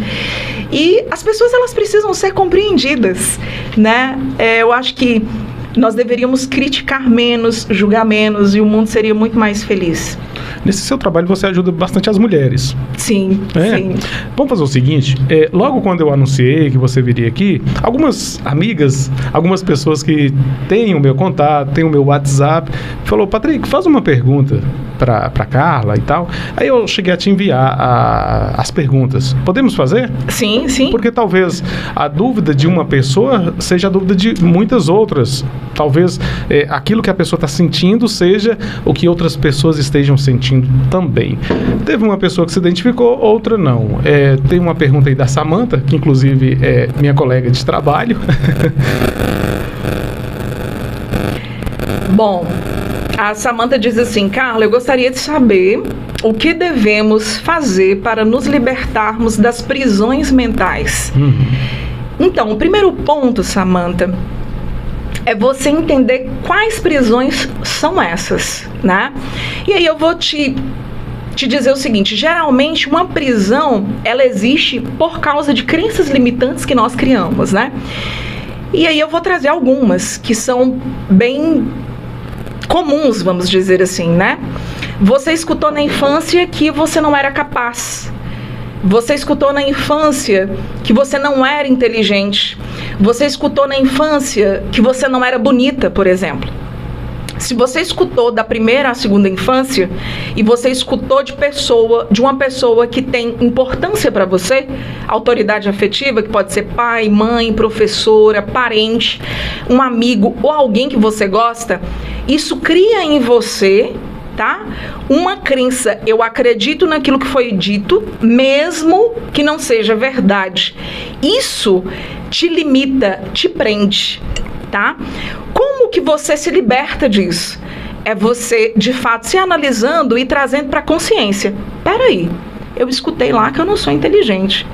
E as pessoas, elas precisam ser compreendidas, né? Eu acho que nós deveríamos criticar menos, julgar menos, e o mundo seria muito mais feliz. Nesse seu trabalho você ajuda bastante as mulheres. Sim, sim. Vamos fazer o seguinte, logo quando eu anunciei que você viria aqui, algumas amigas, algumas pessoas que têm o meu contato, têm o meu WhatsApp, falou, Patrick, faz uma pergunta para Carla e tal. Aí eu cheguei a te enviar as perguntas. Podemos fazer? Sim, sim. Porque talvez a dúvida de uma pessoa seja a dúvida de muitas outras. Talvez aquilo que a pessoa está sentindo seja o que outras pessoas estejam sentindo também. Teve uma pessoa que se identificou, outra não. Tem uma pergunta aí da Samantha, que inclusive é minha colega de trabalho. Bom, a Samantha diz assim, Carla, eu gostaria de saber o que devemos fazer para nos libertarmos das prisões mentais. Então, o primeiro ponto, Samantha, é você entender quais prisões são essas, né? E aí eu vou te dizer o seguinte, geralmente uma prisão, ela existe por causa de crenças limitantes que nós criamos, né? E aí eu vou trazer algumas que são bem comuns, vamos dizer assim, né? Você escutou na infância que você não era capaz. Você escutou na infância que você não era inteligente. Você escutou na infância que você não era bonita, por exemplo. Se você escutou da primeira à segunda infância e você escutou de uma pessoa que tem importância para você, autoridade afetiva, que pode ser pai, mãe, professora, parente, um amigo ou alguém que você gosta, isso cria em você, tá? Uma crença, eu acredito naquilo que foi dito, mesmo que não seja verdade. Isso te limita, te prende, tá? Como que você se liberta disso? É você, de fato, se analisando e trazendo para a consciência. Peraí, eu escutei lá que eu não sou inteligente.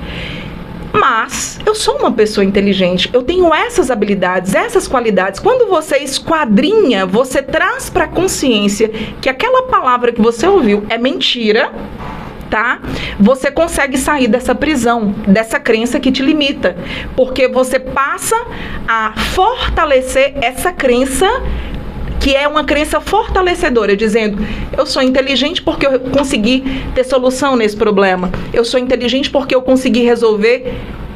Mas eu sou uma pessoa inteligente, eu tenho essas habilidades, essas qualidades. Quando você esquadrinha, você traz para a consciência que aquela palavra que você ouviu é mentira, tá? Você consegue sair dessa prisão, dessa crença que te limita, porque você passa a fortalecer essa crença, que é uma crença fortalecedora, dizendo: eu sou inteligente porque eu consegui ter solução nesse problema, eu sou inteligente porque eu consegui resolver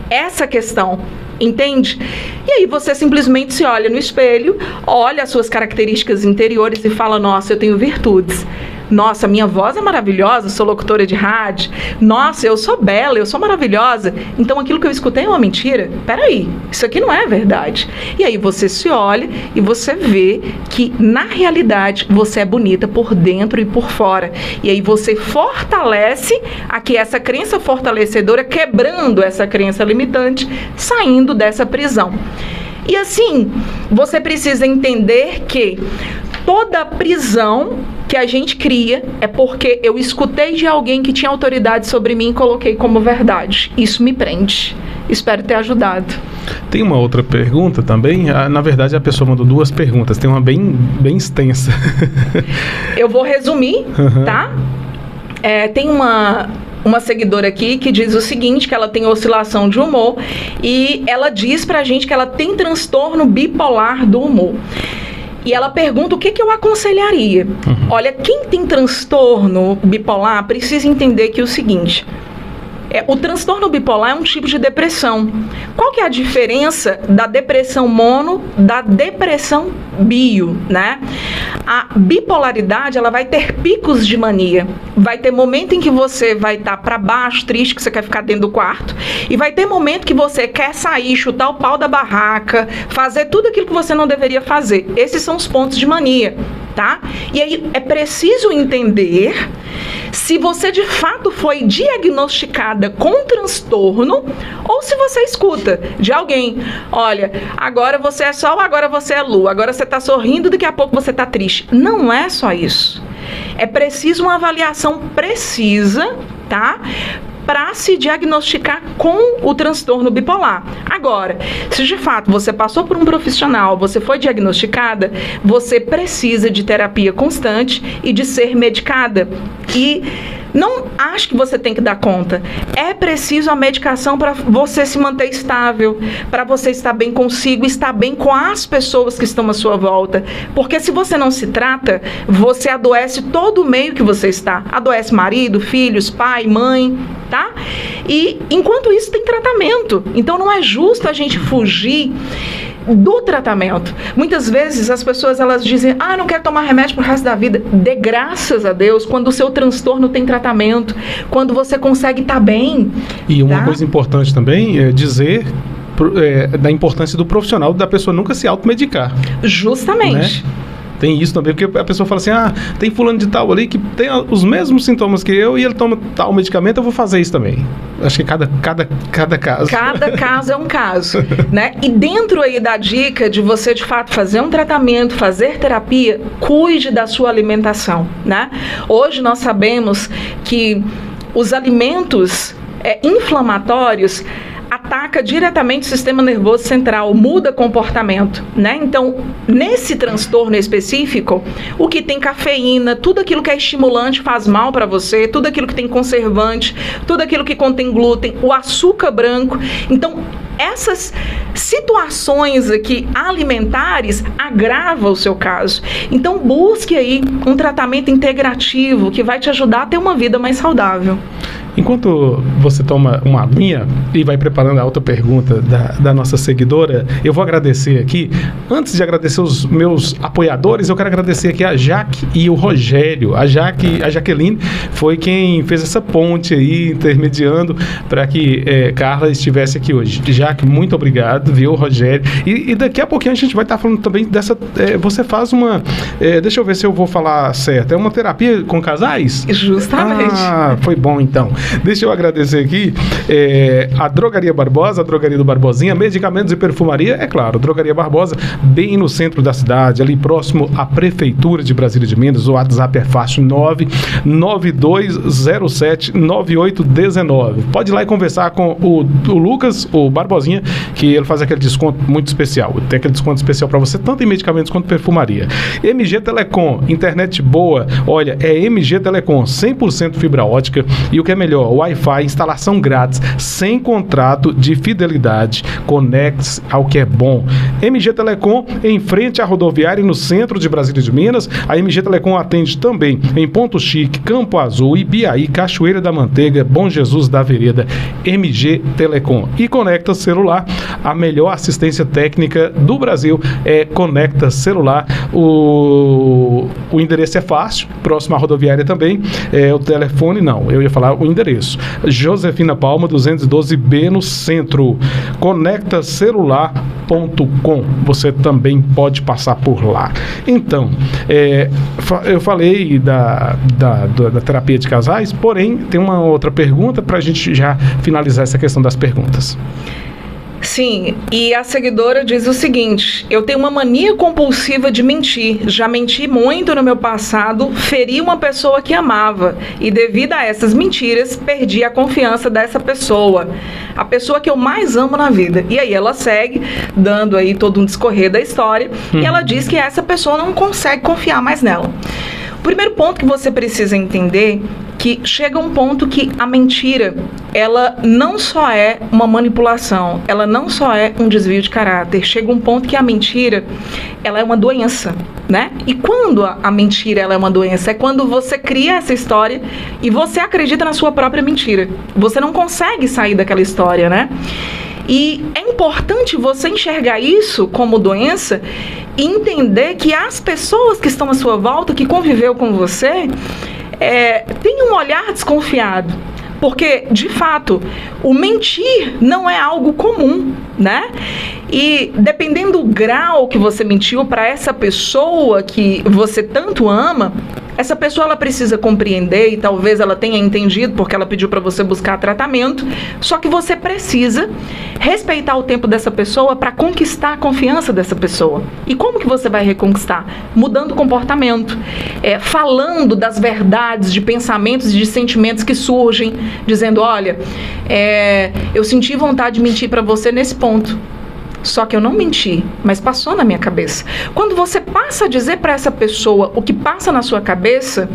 essa questão, entende? E aí você simplesmente se olha no espelho, olha as suas características interiores e fala: nossa, eu tenho virtudes. Nossa, minha voz é maravilhosa, sou locutora de rádio. Nossa, eu sou bela, eu sou maravilhosa. Então aquilo que eu escutei é uma mentira? Peraí, isso aqui não é verdade. E aí você se olha e você vê que, na realidade, você é bonita por dentro e por fora. E aí você fortalece aqui essa crença fortalecedora, quebrando essa crença limitante, saindo dessa prisão. E assim, você precisa entender que toda prisão que a gente cria é porque eu escutei de alguém que tinha autoridade sobre mim e coloquei como verdade. Isso me prende. Espero ter ajudado. Tem uma outra pergunta também. Na verdade, a pessoa mandou duas perguntas. Tem uma bem extensa. Eu vou resumir, tá? Tem uma seguidora aqui que diz o seguinte, que ela tem oscilação de humor e ela diz pra gente que ela tem transtorno bipolar do humor. E ela pergunta o que eu aconselharia. Olha, quem tem transtorno bipolar precisa entender que é o seguinte: o transtorno bipolar é um tipo de depressão. Qual que é a diferença da depressão mono da depressão bio, né? A bipolaridade, ela vai ter picos de mania. Vai ter momento em que você vai estar para baixo, triste, que você quer ficar dentro do quarto. E vai ter momento que você quer sair, chutar o pau da barraca, fazer tudo aquilo que você não deveria fazer. Esses são os pontos de mania, tá? E aí é preciso entender se você de fato foi diagnosticada com transtorno ou se você escuta de alguém: olha, agora você é sol, agora você é lua, agora você está sorrindo, daqui a pouco você está triste. Não é só isso. É preciso uma avaliação precisa, tá? Para se diagnosticar com o transtorno bipolar. Agora, se de fato você passou por um profissional, você foi diagnosticada, você precisa de terapia constante e de ser medicada. E não acho que você tem que dar conta. É preciso a medicação para você se manter estável, para você estar bem consigo, estar bem com as pessoas que estão à sua volta. Porque se você não se trata, você adoece todo o meio que você está. Adoece marido, filhos, pai, mãe, tá? E enquanto isso tem tratamento. Então não é justo a gente fugir do tratamento. Muitas vezes as pessoas elas dizem: não quero tomar remédio pro resto da vida. Dê graças a Deus quando o seu transtorno tem tratamento, quando você consegue estar bem. E uma coisa importante também é dizer da importância do profissional, da pessoa nunca se automedicar. Justamente. Né? Tem isso também, porque a pessoa fala assim: tem fulano de tal ali que tem os mesmos sintomas que eu e ele toma tal medicamento, eu vou fazer isso também. Acho que cada caso. Cada caso é um caso, né? E dentro aí da dica de você, de fato, fazer um tratamento, fazer terapia, cuide da sua alimentação, né? Hoje nós sabemos que os alimentos inflamatórios ataca diretamente o sistema nervoso central, muda comportamento, né? Então, nesse transtorno específico, o que tem cafeína, tudo aquilo que é estimulante faz mal para você, tudo aquilo que tem conservante, tudo aquilo que contém glúten, o açúcar branco. Então, essas situações aqui alimentares agravam o seu caso. Então, busque aí um tratamento integrativo que vai te ajudar a ter uma vida mais saudável. Enquanto você toma uma aguinha e vai preparando a outra pergunta da nossa seguidora, eu vou agradecer aqui. Antes de agradecer os meus apoiadores, eu quero agradecer aqui a Jaque e o Rogério. A Jaqueline foi quem fez essa ponte aí, intermediando para que Carla estivesse aqui hoje. Jaque, muito obrigado, viu, Rogério? E daqui a pouquinho a gente vai estar falando também dessa... você faz uma... deixa eu ver se eu vou falar certo. É uma terapia com casais? Justamente. Foi bom então. Deixa eu agradecer aqui a Drogaria Barbosa, a Drogaria do Barbosinha, medicamentos e perfumaria, é claro, Drogaria Barbosa, bem no centro da cidade, ali próximo à Prefeitura de Brasília de Minas. O WhatsApp é fácil, 992079819. Pode ir lá e conversar com o Lucas, o Barbosinha, que ele faz aquele desconto muito especial. Tem aquele desconto especial para você, tanto em medicamentos quanto perfumaria. MG Telecom, internet boa, olha, é MG Telecom, 100% fibra ótica e o que é melhor, Wi-Fi, instalação grátis, sem contrato de fidelidade. Conecte-se ao que é bom. MG Telecom, em frente à rodoviária, no centro de Brasília de Minas. A MG Telecom atende também em Ponto Chique, Campo Azul, Ibiaí, Cachoeira da Manteiga, Bom Jesus da Vereda. MG Telecom. E Conecta Celular, a melhor assistência técnica do Brasil é Conecta Celular. O endereço é fácil, próximo à rodoviária também. O telefone, não, eu ia falar o endereço. Josefina Palma, 212B, no centro. Conectacelular.com. Você também pode passar por lá. Então, eu falei da terapia de casais, porém, tem uma outra pergunta para a gente já finalizar essa questão das perguntas. Sim, e a seguidora diz o seguinte: eu tenho uma mania compulsiva de mentir, já menti muito no meu passado, feri uma pessoa que amava e devido a essas mentiras, perdi a confiança dessa pessoa, a pessoa que eu mais amo na vida. E aí ela segue, dando aí todo um discorrer da história, e ela diz que essa pessoa não consegue confiar mais nela. O primeiro ponto que você precisa entender que chega um ponto que a mentira, ela não só é uma manipulação, ela não só é um desvio de caráter. Chega um ponto que a mentira, ela é uma doença, né? E quando a mentira ela é uma doença? É quando você cria essa história e você acredita na sua própria mentira. Você não consegue sair daquela história, né? E é importante você enxergar isso como doença e entender que as pessoas que estão à sua volta, que conviveu com você, têm um olhar desconfiado. Porque, de fato, o mentir não é algo comum, né? E dependendo do grau que você mentiu para essa pessoa que você tanto ama, essa pessoa ela precisa compreender, e talvez ela tenha entendido porque ela pediu para você buscar tratamento, só que você precisa respeitar o tempo dessa pessoa para conquistar a confiança dessa pessoa. E como que você vai reconquistar? Mudando o comportamento, falando das verdades, de pensamentos e de sentimentos que surgem, dizendo, olha, eu senti vontade de mentir para você nesse ponto. Só que eu não menti, mas passou na minha cabeça. Quando você passa a dizer para essa pessoa o que passa na sua cabeça,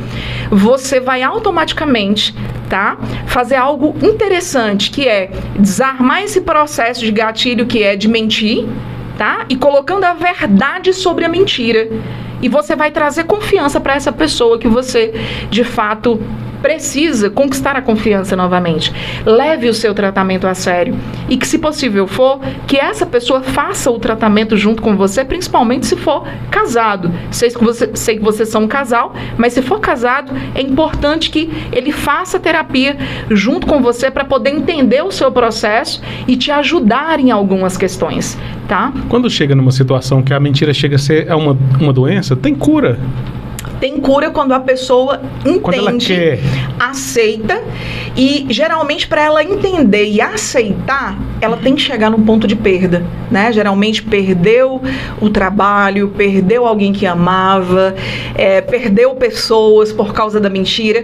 você vai automaticamente, tá, fazer algo interessante, que é desarmar esse processo de gatilho que é de mentir, tá, e colocando a verdade sobre a mentira. E você vai trazer confiança para essa pessoa que você, de fato, precisa conquistar a confiança novamente. Leve o seu tratamento a sério e que, se possível for, que essa pessoa faça o tratamento junto com você, principalmente se for casado. Sei que vocês são um casal, mas se for casado, é importante que ele faça terapia junto com você para poder entender o seu processo e te ajudar em algumas questões, tá? Quando chega numa situação que a mentira chega a ser uma doença, tem cura? Tem cura quando a pessoa entende, aceita, e geralmente para ela entender e aceitar, ela tem que chegar num ponto de perda, né? Geralmente perdeu o trabalho, perdeu alguém que amava, perdeu pessoas por causa da mentira.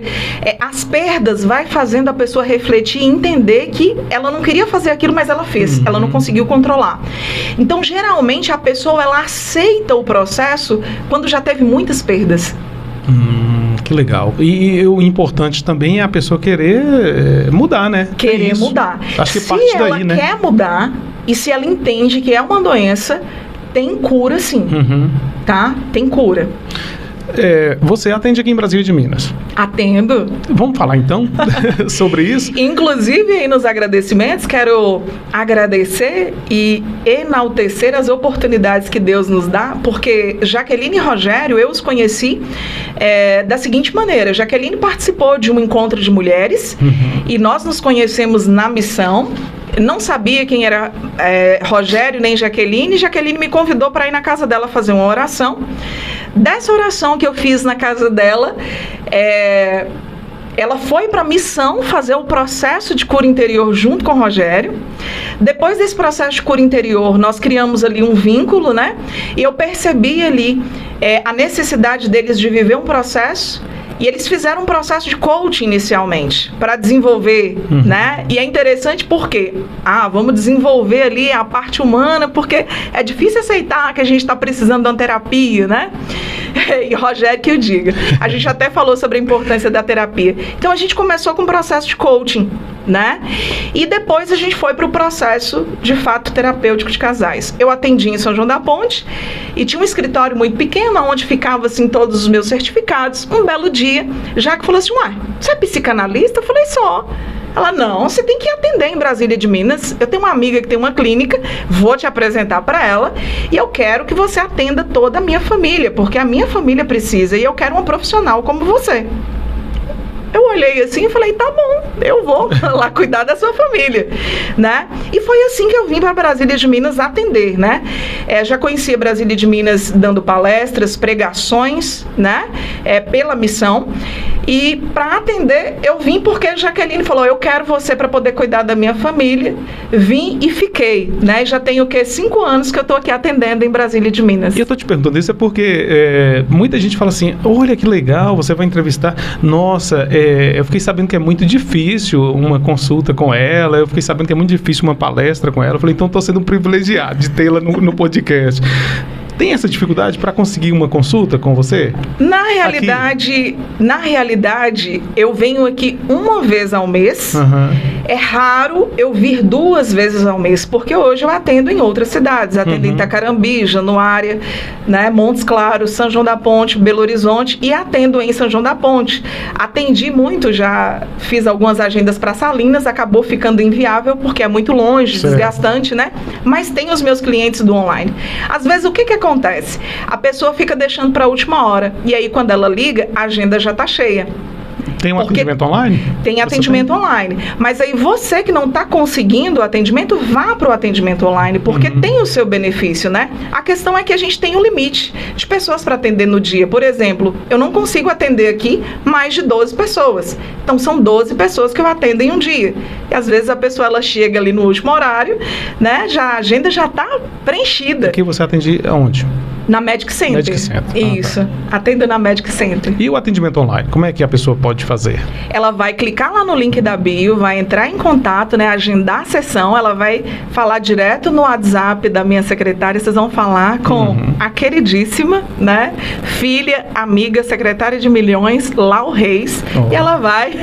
As perdas vai fazendo a pessoa refletir e entender que ela não queria fazer aquilo, mas ela fez, ela não conseguiu controlar. Então, geralmente a pessoa ela aceita o processo quando já teve muitas perdas. Que legal. E o importante também é a pessoa querer mudar, né? Querer mudar. Acho que parte daí, né? Se ela quer mudar e se ela entende que é uma doença, tem cura sim, tá? Tem cura. Você atende aqui em Brasília de Minas? Atendo. Vamos falar então sobre isso? Inclusive, aí nos agradecimentos, quero agradecer e enaltecer as oportunidades que Deus nos dá, porque Jaqueline e Rogério, eu os conheci da seguinte maneira. Jaqueline participou de um encontro de mulheres e nós nos conhecemos na missão. Não sabia quem era Rogério nem Jaqueline. Jaqueline me convidou para ir na casa dela fazer uma oração. Dessa oração que eu fiz na casa dela, ela foi para a missão fazer o processo de cura interior junto com o Rogério. Depois desse processo de cura interior, nós criamos ali um vínculo, né? E eu percebi ali a necessidade deles de viver um processo. E eles fizeram um processo de coaching inicialmente, para desenvolver, né? E é interessante porque, vamos desenvolver ali a parte humana, porque é difícil aceitar que a gente está precisando de uma terapia, né? E Rogério que o diga. A gente até falou sobre a importância da terapia. Então, a gente começou com um processo de coaching, né? E depois a gente foi para o processo, de fato, terapêutico de casais. Eu atendi em São João da Ponte e tinha um escritório muito pequeno, onde ficavam, assim, todos os meus certificados. Um belo dia, Jaque falou assim, você é psicanalista? Eu falei, só. Ela, não, você tem que atender em Brasília de Minas. Eu tenho uma amiga que tem uma clínica, vou te apresentar para ela e eu quero que você atenda toda a minha família, porque a minha família precisa e eu quero uma profissional como você. Eu olhei assim e falei, tá bom, eu vou lá cuidar da sua família, né? E foi assim que eu vim para Brasília de Minas atender, né? Já conhecia Brasília de Minas dando palestras, pregações, né? Pela missão. E para atender, eu vim porque a Jaqueline falou, eu quero você para poder cuidar da minha família. Vim e fiquei, né? Já tenho 5 anos que eu tô aqui atendendo em Brasília de Minas. E eu tô te perguntando isso porque muita gente fala assim, olha que legal, você vai entrevistar. Nossa, eu fiquei sabendo que é muito difícil uma consulta com ela, eu fiquei sabendo que é muito difícil uma palestra com ela. Eu falei, então estou sendo um privilegiado de tê-la no podcast. Tem essa dificuldade para conseguir uma consulta com você? Na realidade, eu venho aqui uma vez ao mês. É raro eu vir 2 vezes ao mês, porque hoje eu atendo em outras cidades. Atendo em Itacarambi, Januária, né, Montes Claros, São João da Ponte, Belo Horizonte e atendo em São João da Ponte. Atendi muito, já fiz algumas agendas para Salinas, acabou ficando inviável porque é muito longe, desgastante, né? Mas tem os meus clientes do online. Às vezes, o que acontece? A pessoa fica deixando para a última hora. E aí, quando ela liga, a agenda já está cheia. Tem atendimento online? Tem atendimento online. Mas aí você que não está conseguindo o atendimento, vá para o atendimento online, porque tem o seu benefício, né? A questão é que a gente tem um limite de pessoas para atender no dia. Por exemplo, eu não consigo atender aqui mais de 12 pessoas. Então, são 12 pessoas que eu atendo em um dia. E às vezes a pessoa ela chega ali no último horário, né? A agenda já está preenchida. Aqui você atende aonde? Na Medic Center. Medic Center. Isso. Atenda na Medic Center. E o atendimento online? Como é que a pessoa pode fazer? Ela vai clicar lá no link da bio, vai entrar em contato, né? Agendar a sessão, ela vai falar direto no WhatsApp da minha secretária, vocês vão falar com a queridíssima, né? Filha, amiga, secretária de milhões, Lau Reis. E ela vai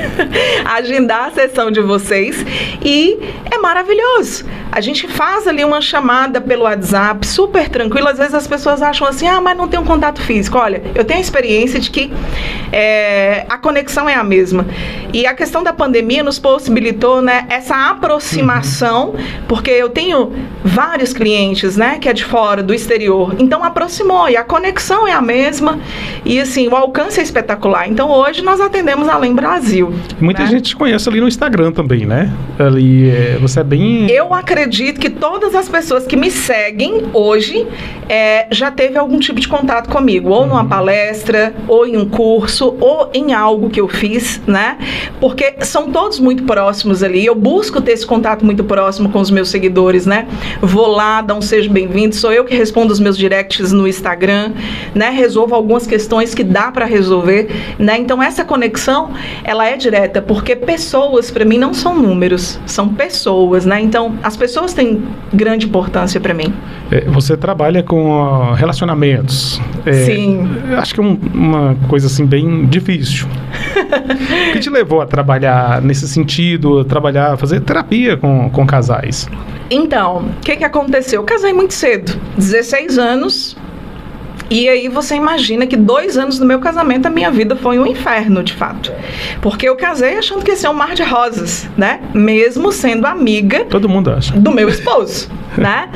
agendar a sessão de vocês e é maravilhoso. A gente faz ali uma chamada pelo WhatsApp, super tranquilo. Às vezes as pessoas acham assim, mas não tem um contato físico. Olha, eu tenho a experiência de que a conexão é a mesma. E a questão da pandemia nos possibilitou, né, essa aproximação, porque eu tenho vários clientes, né, que é de fora, do exterior. Então aproximou e a conexão é a mesma e assim, o alcance é espetacular. Então hoje nós atendemos além Brasil. Muita gente te conhece ali no Instagram também, né? Ali, você é bem... Eu acredito que todas as pessoas que me seguem hoje já teve algum tipo de contato comigo, ou numa palestra, ou em um curso, ou em algo que eu fiz, né? Porque são todos muito próximos ali. Eu busco ter esse contato muito próximo com os meus seguidores, né? Vou lá, dar um seja bem-vindo. Sou eu que respondo os meus directs no Instagram, né? Resolvo algumas questões que dá para resolver, né? Então essa conexão, ela é direta, porque pessoas para mim não são números, são pessoas, né? Então as pessoas têm grande importância para mim. Você trabalha com relacionamentos. Sim. Acho que é uma coisa assim bem difícil. O que te levou a trabalhar nesse sentido, fazer terapia com casais? Então, o que aconteceu? Eu casei muito cedo, 16 anos. E aí você imagina que 2 anos do meu casamento, a minha vida foi um inferno, de fato. Porque eu casei achando que ia ser um mar de rosas, né? Mesmo sendo amiga... Todo mundo acha. ...do meu esposo, né?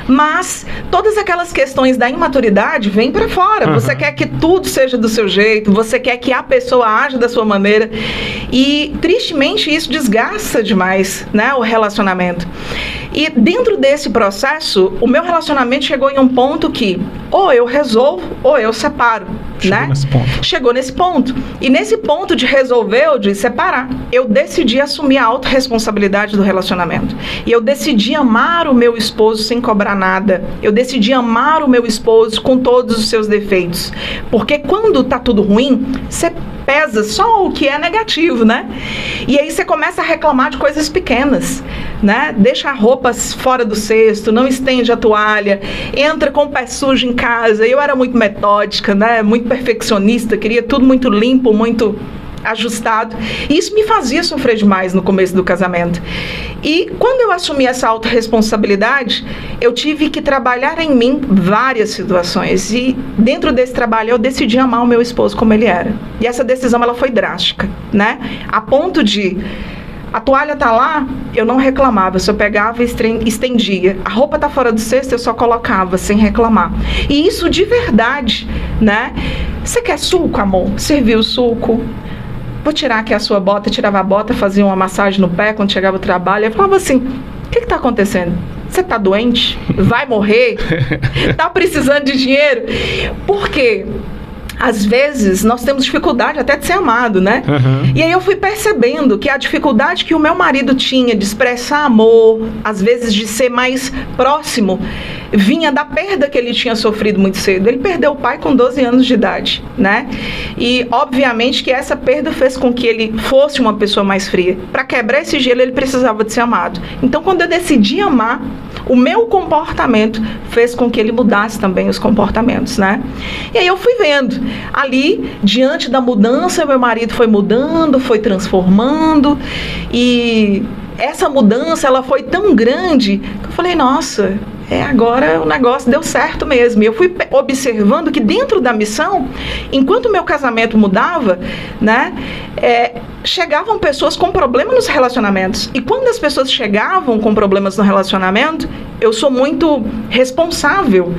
Mas todas aquelas questões da imaturidade vêm para fora. Você quer que tudo seja do seu jeito, você quer que a pessoa age da sua maneira. E, tristemente, isso desgasta demais, né, o relacionamento. E dentro desse processo, o meu relacionamento chegou em um ponto que ou eu resolvo ou eu separo. Chegou nesse ponto. E nesse ponto de resolver ou de separar, eu decidi assumir a autorresponsabilidade do relacionamento. E eu decidi amar o meu esposo sem cobrar nada. Eu decidi amar o meu esposo com todos os seus defeitos. Porque quando tá tudo ruim, você pesa só o que é negativo, né? E aí você começa a reclamar de coisas pequenas, né? Deixa roupas fora do cesto, não estende a toalha, entra com o pé sujo em casa. Eu era muito metódica, né? Muito perfeccionista, queria tudo muito limpo, muito ajustado. E isso me fazia sofrer demais no começo do casamento. E quando eu assumi essa autorresponsabilidade, eu tive que trabalhar em mim várias situações. E dentro desse trabalho eu decidi amar o meu esposo como ele era. E essa decisão ela foi drástica, né? A ponto de a toalha tá lá, eu não reclamava, eu só pegava e estendia. A roupa tá fora do cesto, eu só colocava, sem reclamar. E isso de verdade, né? Você quer suco, amor? Serviu o suco. Vou tirar aqui a sua bota, tirava a bota, fazia uma massagem no pé quando chegava do trabalho. Eu falava assim, o que está acontecendo? Você está doente? Vai morrer? Está precisando de dinheiro? Por quê? Às vezes, nós temos dificuldade até de ser amado, né? E aí eu fui percebendo que a dificuldade que o meu marido tinha de expressar amor, às vezes de ser mais próximo, vinha da perda que ele tinha sofrido muito cedo. Ele perdeu o pai com 12 anos de idade, né? E, obviamente, que essa perda fez com que ele fosse uma pessoa mais fria. Para quebrar esse gelo, ele precisava de ser amado. Então, quando eu decidi amar, o meu comportamento fez com que ele mudasse também os comportamentos, né? E aí eu fui vendo. Ali, diante da mudança, meu marido foi mudando, foi transformando. E essa mudança, ela foi tão grande que eu falei, nossa, agora o negócio deu certo mesmo. E eu fui observando que dentro da missão, enquanto o meu casamento mudava, né, chegavam pessoas com problemas nos relacionamentos. E quando as pessoas chegavam com problemas no relacionamento, eu sou muito responsável,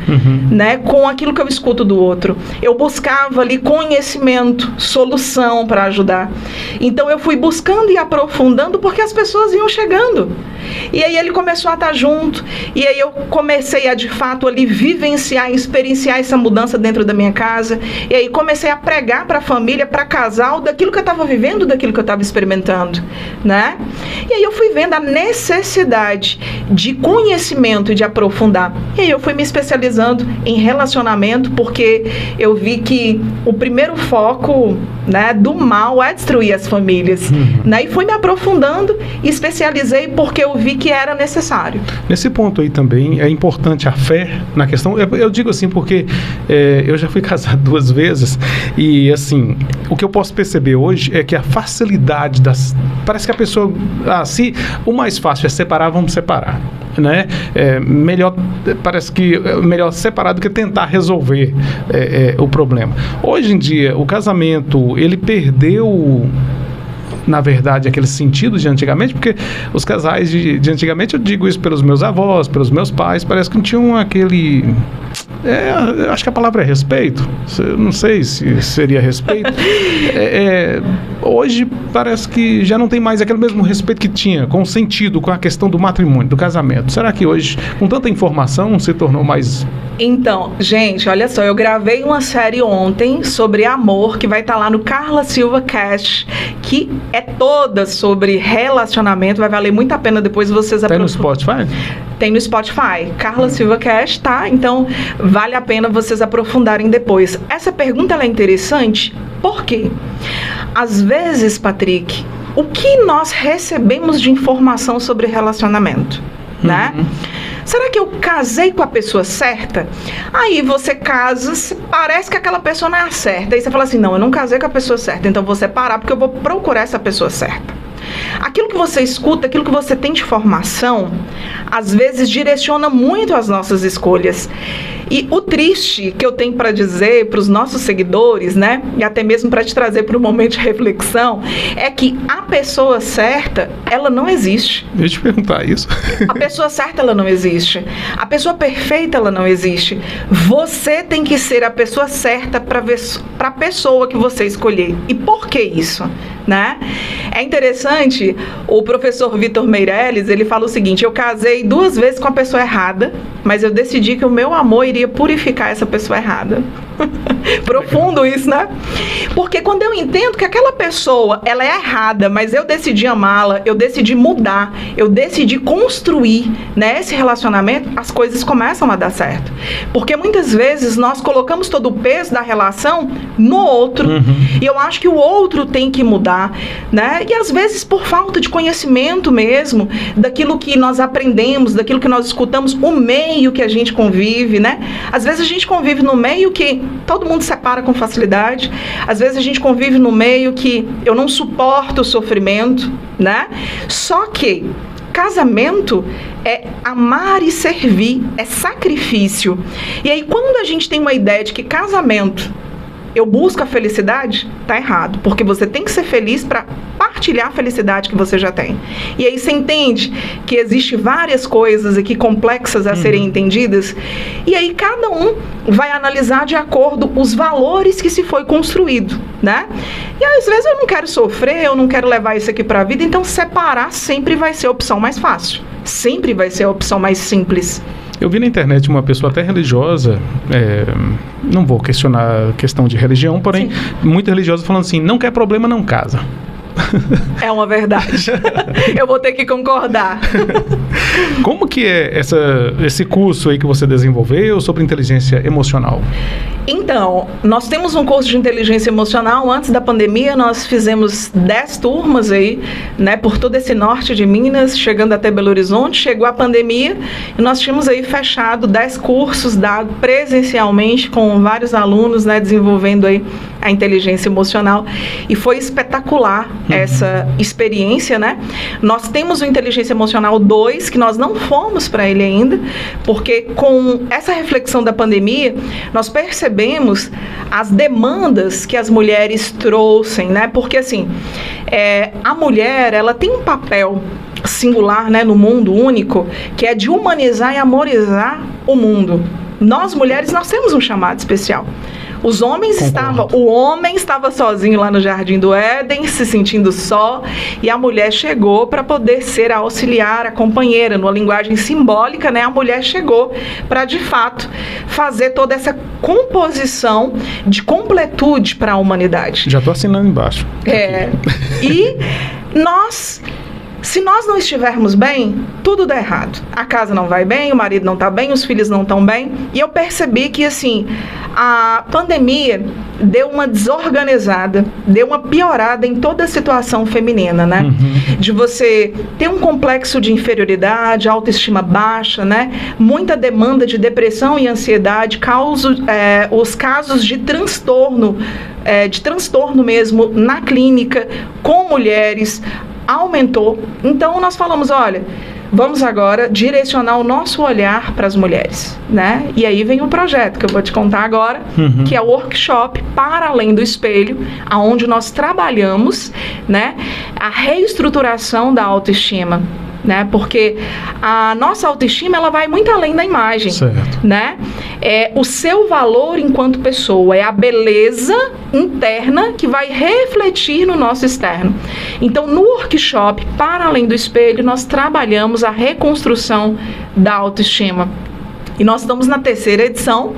né, com aquilo que eu escuto do outro. Eu buscava ali conhecimento, solução para ajudar. Então eu fui buscando e aprofundando porque as pessoas iam chegando. E aí ele começou a estar junto. E aí eu comecei a, de fato, ali vivenciar, experienciar essa mudança dentro da minha casa. E aí comecei a pregar para a família, para casal, daquilo que eu estava vivendo, daquilo que eu estava experimentando, né? E aí eu fui vendo a necessidade de conhecimento e de aprofundar. E aí eu fui me especializando em relacionamento, porque eu vi que o primeiro foco, né, do mal é destruir as famílias. Né? E fui me aprofundando e especializei porque eu vi que era necessário. Nesse ponto aí também é importante a fé na questão. Eu digo assim porque eu já fui casado 2 vezes e assim, o que eu posso perceber hoje é que a facilidade parece que a pessoa, se o mais fácil é separar, vamos separar, né? Parece que é melhor separar do que tentar resolver o problema. Hoje em dia, o casamento, ele perdeu, na verdade, aquele sentido de antigamente, porque os casais de antigamente, eu digo isso pelos meus avós, pelos meus pais, parece que não tinham aquele... acho que a palavra é respeito. Eu não sei se seria respeito. Hoje parece que já não tem mais aquele mesmo respeito que tinha com o sentido, com a questão do matrimônio, do casamento. Será que hoje, com tanta informação, se tornou mais... Então, gente, olha só, eu gravei uma série ontem sobre amor, que vai estar lá no Carla Silva Cast, que é toda sobre relacionamento, vai valer muito a pena depois vocês Tem no Spotify? Tem no Spotify, Carla Silva Cast, tá? Então, vale a pena vocês aprofundarem depois. Essa pergunta ela é interessante, por quê? Às vezes, Patrick, o que nós recebemos de informação sobre relacionamento, né? Será que eu casei com a pessoa certa? Aí você casa, parece que aquela pessoa não é a certa. Aí você fala assim, não, eu não casei com a pessoa certa, então vou separar porque eu vou procurar essa pessoa certa. aquilo que você escuta, aquilo que você tem de formação, às vezes direciona muito as nossas escolhas. E o triste que eu tenho para dizer para os nossos seguidores, né, e até mesmo para te trazer para um momento de reflexão, é que a pessoa certa, ela não existe. Deixa eu te perguntar isso. A pessoa certa, ela não existe. A pessoa perfeita, ela não existe. Você tem que ser a pessoa certa para a pessoa que você escolher. E por que isso? Né? É interessante, o professor Vitor Meirelles, ele fala o seguinte: eu casei 2 vezes com a pessoa errada, mas eu decidi que o meu amor iria purificar essa pessoa errada. Profundo isso, né? Porque quando eu entendo que aquela pessoa, ela é errada, mas eu decidi amá-la, eu decidi mudar, eu decidi construir, né, esse relacionamento, as coisas começam a dar certo. Porque muitas vezes nós colocamos todo o peso da relação no outro, e eu acho que o outro tem que mudar, né? E às vezes por falta de conhecimento mesmo, daquilo que nós aprendemos, daquilo que nós escutamos, o meio que a gente convive, né? Às vezes a gente convive no meio que todo mundo separa com facilidade. Às vezes a gente convive no meio que eu não suporto o sofrimento, né? Só que casamento é amar e servir, é sacrifício. E aí quando a gente tem uma ideia de que casamento eu busco a felicidade, tá errado, porque você tem que ser feliz para partilhar a felicidade que você já tem. E aí você entende que existe várias coisas aqui complexas a serem entendidas, e aí cada um vai analisar de acordo os valores que se foi construído, né? E às vezes eu não quero sofrer, eu não quero levar isso aqui para a vida, então separar sempre vai ser a opção mais fácil, sempre vai ser a opção mais simples. Eu vi na internet uma pessoa até religiosa, não vou questionar a questão de religião, porém, muito religiosa, falando assim: não quer problema, não casa. É uma verdade. Eu vou ter que concordar. Como que é esse curso aí que você desenvolveu sobre inteligência emocional? Então, nós temos um curso de inteligência emocional. Antes da pandemia, nós fizemos 10 turmas aí, né, por todo esse norte de Minas, chegando até Belo Horizonte. Chegou a pandemia e nós tínhamos aí fechado 10 cursos dados presencialmente com vários alunos, né, desenvolvendo aí a inteligência emocional. E foi espetacular essa experiência, né? Nós temos o Inteligência Emocional 2, que nós não fomos para ele ainda, porque com essa reflexão da pandemia, nós percebemos as demandas que as mulheres trouxem, né? Porque, assim, a mulher, ela tem um papel singular, né, no mundo único, que é de humanizar e amorizar o mundo. Nós, mulheres, nós temos um chamado especial. O homem estava sozinho lá no Jardim do Éden, se sentindo só, e a mulher chegou para poder ser a auxiliar, a companheira. Numa linguagem simbólica, né, a mulher chegou para, de fato, fazer toda essa composição de completude para a humanidade. Já estou assinando embaixo. E se nós não estivermos bem, tudo dá errado. A casa não vai bem, o marido não está bem, os filhos não estão bem. E eu percebi que, assim, a pandemia deu uma desorganizada, deu uma piorada em toda a situação feminina, né? De você ter um complexo de inferioridade, autoestima baixa, né? Muita demanda de depressão e ansiedade, os casos de transtorno mesmo na clínica, com mulheres, aumentou. Então nós falamos, olha, vamos agora direcionar o nosso olhar para as mulheres, né? E aí vem um projeto que eu vou te contar agora, que é o workshop Para Além do Espelho, onde nós trabalhamos, né, a reestruturação da autoestima, né? Porque a nossa autoestima, ela vai muito além da imagem, né? É o seu valor enquanto pessoa, é a beleza interna que vai refletir no nosso externo. Então, no workshop Para Além do Espelho, nós trabalhamos a reconstrução da autoestima. E nós estamos na 3ª edição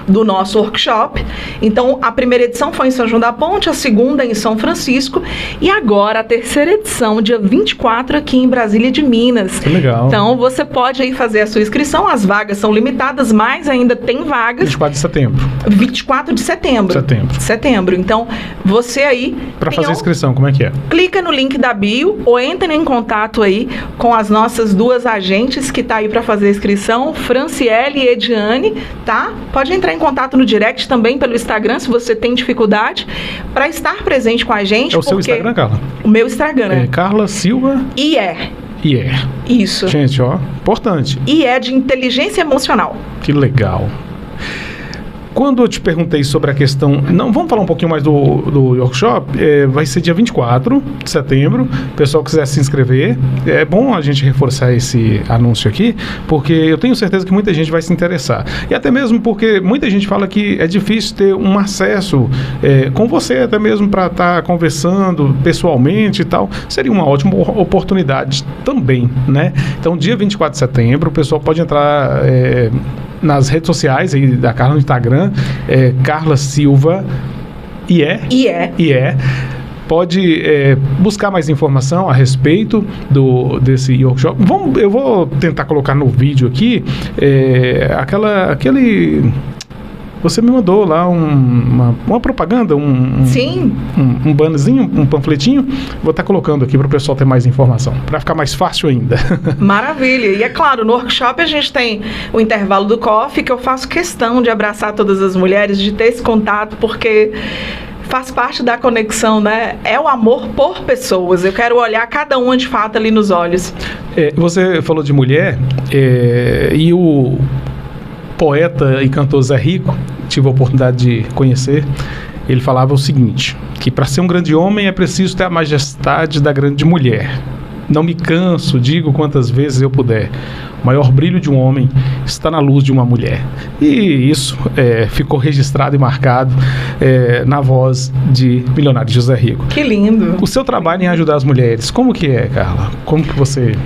do nosso workshop. Então, a primeira edição foi em São João da Ponte, a segunda em São Francisco, e agora a 3ª edição, dia 24, aqui em Brasília de Minas. Que legal. Então, você pode aí fazer a sua inscrição, as vagas são limitadas, mas ainda tem vagas. 24 de setembro. 24 de setembro. Setembro. Então, você aí... Para fazer a inscrição, como é que é? Clica no link da bio ou entre em contato aí com as nossas 2 agentes que tá aí para fazer a inscrição, Franciele Eliediane, tá? Pode entrar em contato no direct também pelo Instagram, se você tem dificuldade, para estar presente com a gente. É o seu Instagram, Carla? O meu Instagram, né? Carla Silva... IE. Isso. Gente, ó, importante. IE de inteligência emocional. Que legal. Quando eu te perguntei sobre a questão... Não, vamos falar um pouquinho mais do workshop. Vai ser dia 24 de setembro. O pessoal quiser se inscrever. É bom a gente reforçar esse anúncio aqui, porque eu tenho certeza que muita gente vai se interessar. E até mesmo porque muita gente fala que é difícil ter um acesso com você, até mesmo para estar conversando pessoalmente e tal. Seria uma ótima oportunidade também, né? Então, dia 24 de setembro, o pessoal pode entrar... nas redes sociais aí da Carla no Instagram, Carla Silva IE. Pode buscar mais informação a respeito desse workshop. Eu vou tentar colocar no vídeo aqui aquele... Você me mandou lá uma propaganda, Sim. um bannerzinho, um panfletinho. Vou estar colocando aqui para o pessoal ter mais informação, para ficar mais fácil ainda. Maravilha. E é claro, no workshop a gente tem o intervalo do coffee, que eu faço questão de abraçar todas as mulheres, de ter esse contato, porque faz parte da conexão, né? É o amor por pessoas. Eu quero olhar cada uma de fato ali nos olhos. Você falou de mulher, e o poeta e cantor Zé Rico, tive a oportunidade de conhecer, ele falava o seguinte, que para ser um grande homem é preciso ter a majestade da grande mulher. Não me canso, digo quantas vezes eu puder. O maior brilho de um homem está na luz de uma mulher. E isso ficou registrado e marcado na voz de Milionário José Rico. Que lindo! O seu trabalho em ajudar as mulheres, como que é, Carla? Como que você...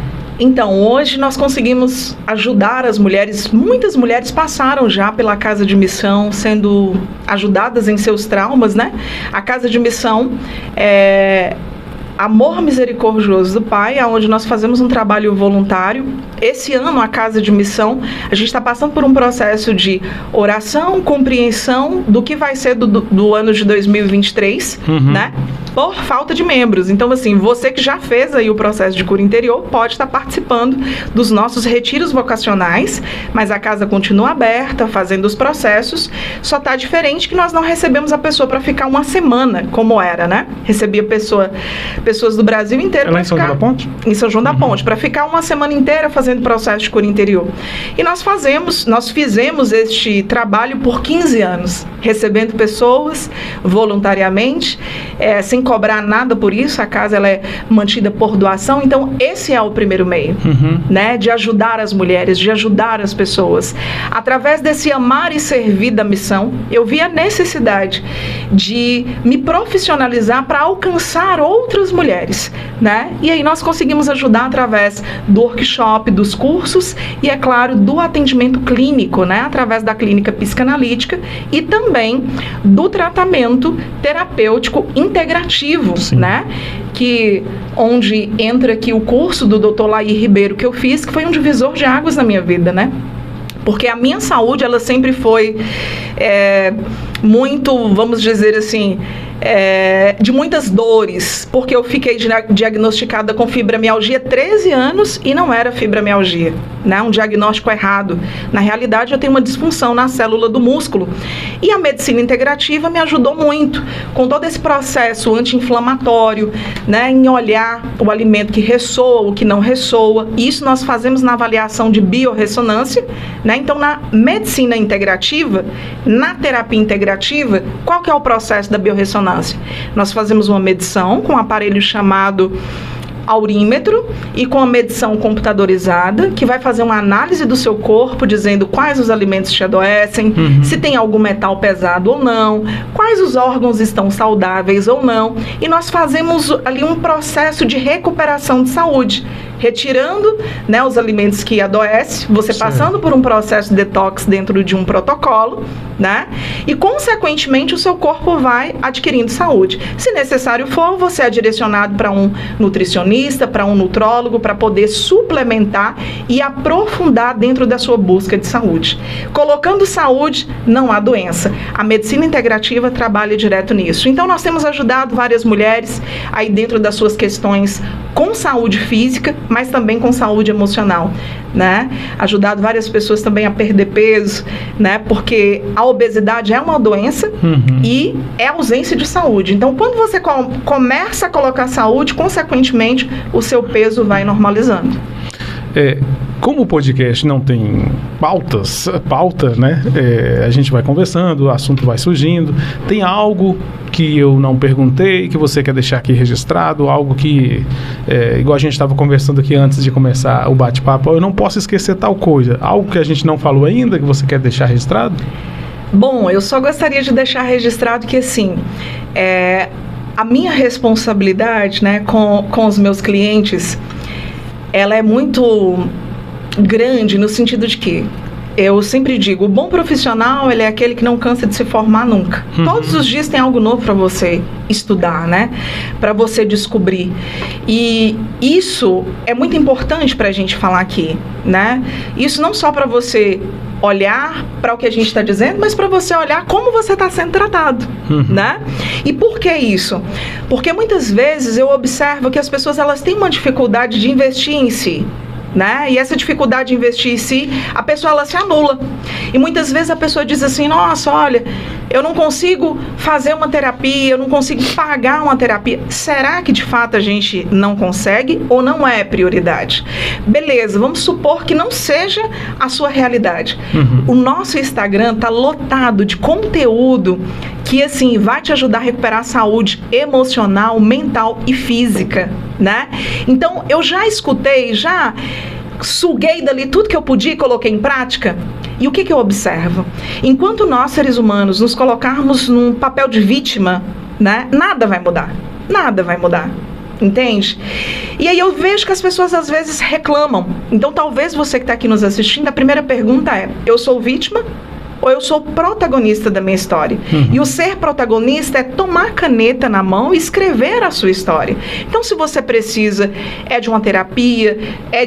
Então, hoje nós conseguimos ajudar as mulheres. Muitas mulheres passaram já pela Casa de Missão, sendo ajudadas em seus traumas, né? A Casa de Missão é Amor Misericordioso do Pai, onde nós fazemos um trabalho voluntário. Esse ano, a Casa de Missão, a gente está passando por um processo de oração, compreensão do que vai ser do ano de 2023, né? Por falta de membros. Então, assim, você que já fez aí o processo de cura interior, pode estar participando dos nossos retiros vocacionais, mas a casa continua aberta, fazendo os processos, só está diferente que nós não recebemos a pessoa para ficar uma semana, como era, né? Recebia pessoas do Brasil inteiro. É lá em São João da Ponte? Em São João da Ponte, para ficar uma semana inteira fazendo processo de cura interior. E nós fizemos este trabalho por 15 anos, recebendo pessoas voluntariamente, sem cobrar nada por isso. A casa ela é mantida por doação. Então, esse é o primeiro meio, né, de ajudar as mulheres, de ajudar as pessoas. Através desse amar e servir da missão, eu vi a necessidade de me profissionalizar para alcançar outras mulheres, né? E aí nós conseguimos ajudar através do workshop, dos cursos e, é claro, do atendimento clínico, né? Através da clínica psicanalítica e também do tratamento terapêutico integrativo, né? Onde entra aqui o curso do Dr. Laí Ribeiro que eu fiz, que foi um divisor de águas na minha vida, né? Porque a minha saúde, ela sempre foi muito, vamos dizer assim, de muitas dores, porque eu fiquei diagnosticada com fibromialgia 13 anos e não era fibromialgia, né? Um diagnóstico errado. Na realidade, eu tenho uma disfunção na célula do músculo. E a medicina integrativa me ajudou muito com todo esse processo anti-inflamatório, né? Em olhar o alimento que ressoa, o que não ressoa. Isso nós fazemos na avaliação de biorressonância, né? Então, na medicina integrativa, na terapia integrativa, qual que é o processo da biorressonância? Nós fazemos uma medição com um aparelho chamado aurímetro e com a medição computadorizada, que vai fazer uma análise do seu corpo, dizendo quais os alimentos te adoecem, se tem algum metal pesado ou não, quais os órgãos estão saudáveis ou não, e nós fazemos ali um processo de recuperação de saúde, retirando, né, os alimentos que adoecem, você passando por um processo de detox dentro de um protocolo, né, e consequentemente o seu corpo vai adquirindo saúde. Se necessário for, você é direcionado para um nutricionista, para um nutrólogo, para poder suplementar e aprofundar dentro da sua busca de saúde. Colocando saúde, não há doença. A medicina integrativa trabalha direto nisso. Então, nós temos ajudado várias mulheres aí dentro das suas questões com saúde física, mas também com saúde emocional, né? Ajudado várias pessoas também a perder peso, né? Porque a obesidade é uma doença e é ausência de saúde. Então, quando você começa a colocar saúde, consequentemente, o seu peso vai normalizando. Como o podcast não tem pauta, né? A gente vai conversando, o assunto vai surgindo. Tem algo que eu não perguntei, que você quer deixar aqui registrado, algo que, igual a gente estava conversando aqui antes de começar o bate-papo, eu não posso esquecer tal coisa. Algo que a gente não falou ainda, que você quer deixar registrado? Bom, eu só gostaria de deixar registrado que, assim, a minha responsabilidade, né, com os meus clientes, ela é muito grande no sentido de que eu sempre digo, o bom profissional, ele é aquele que não cansa de se formar nunca. Todos os dias tem algo novo para você estudar, né? Para você descobrir. E isso é muito importante para a gente falar aqui, né? Isso não só para você olhar para o que a gente está dizendo, mas para você olhar como você está sendo tratado, né? E por que isso? Porque muitas vezes eu observo que as pessoas, elas têm uma dificuldade de investir em si, né? E essa dificuldade de investir em si, a pessoa, ela se anula. E muitas vezes a pessoa diz assim, nossa, olha, eu não consigo fazer uma terapia, eu não consigo pagar uma terapia. Será que de fato a gente não consegue ou não é prioridade? Beleza, vamos supor que não seja a sua realidade. O nosso Instagram está lotado de conteúdo que, assim, vai te ajudar a recuperar a saúde emocional, mental e física, né? Então, eu já escutei, já suguei dali tudo que eu podia e coloquei em prática. E o que eu observo? Enquanto nós, seres humanos, nos colocarmos num papel de vítima, né, nada vai mudar. Nada vai mudar. Entende? E aí eu vejo que as pessoas às vezes reclamam. Então, talvez você que está aqui nos assistindo, a primeira pergunta é, eu sou vítima ou eu sou protagonista da minha história? E o ser protagonista é tomar caneta na mão e escrever a sua história. Então, se você precisa de uma terapia,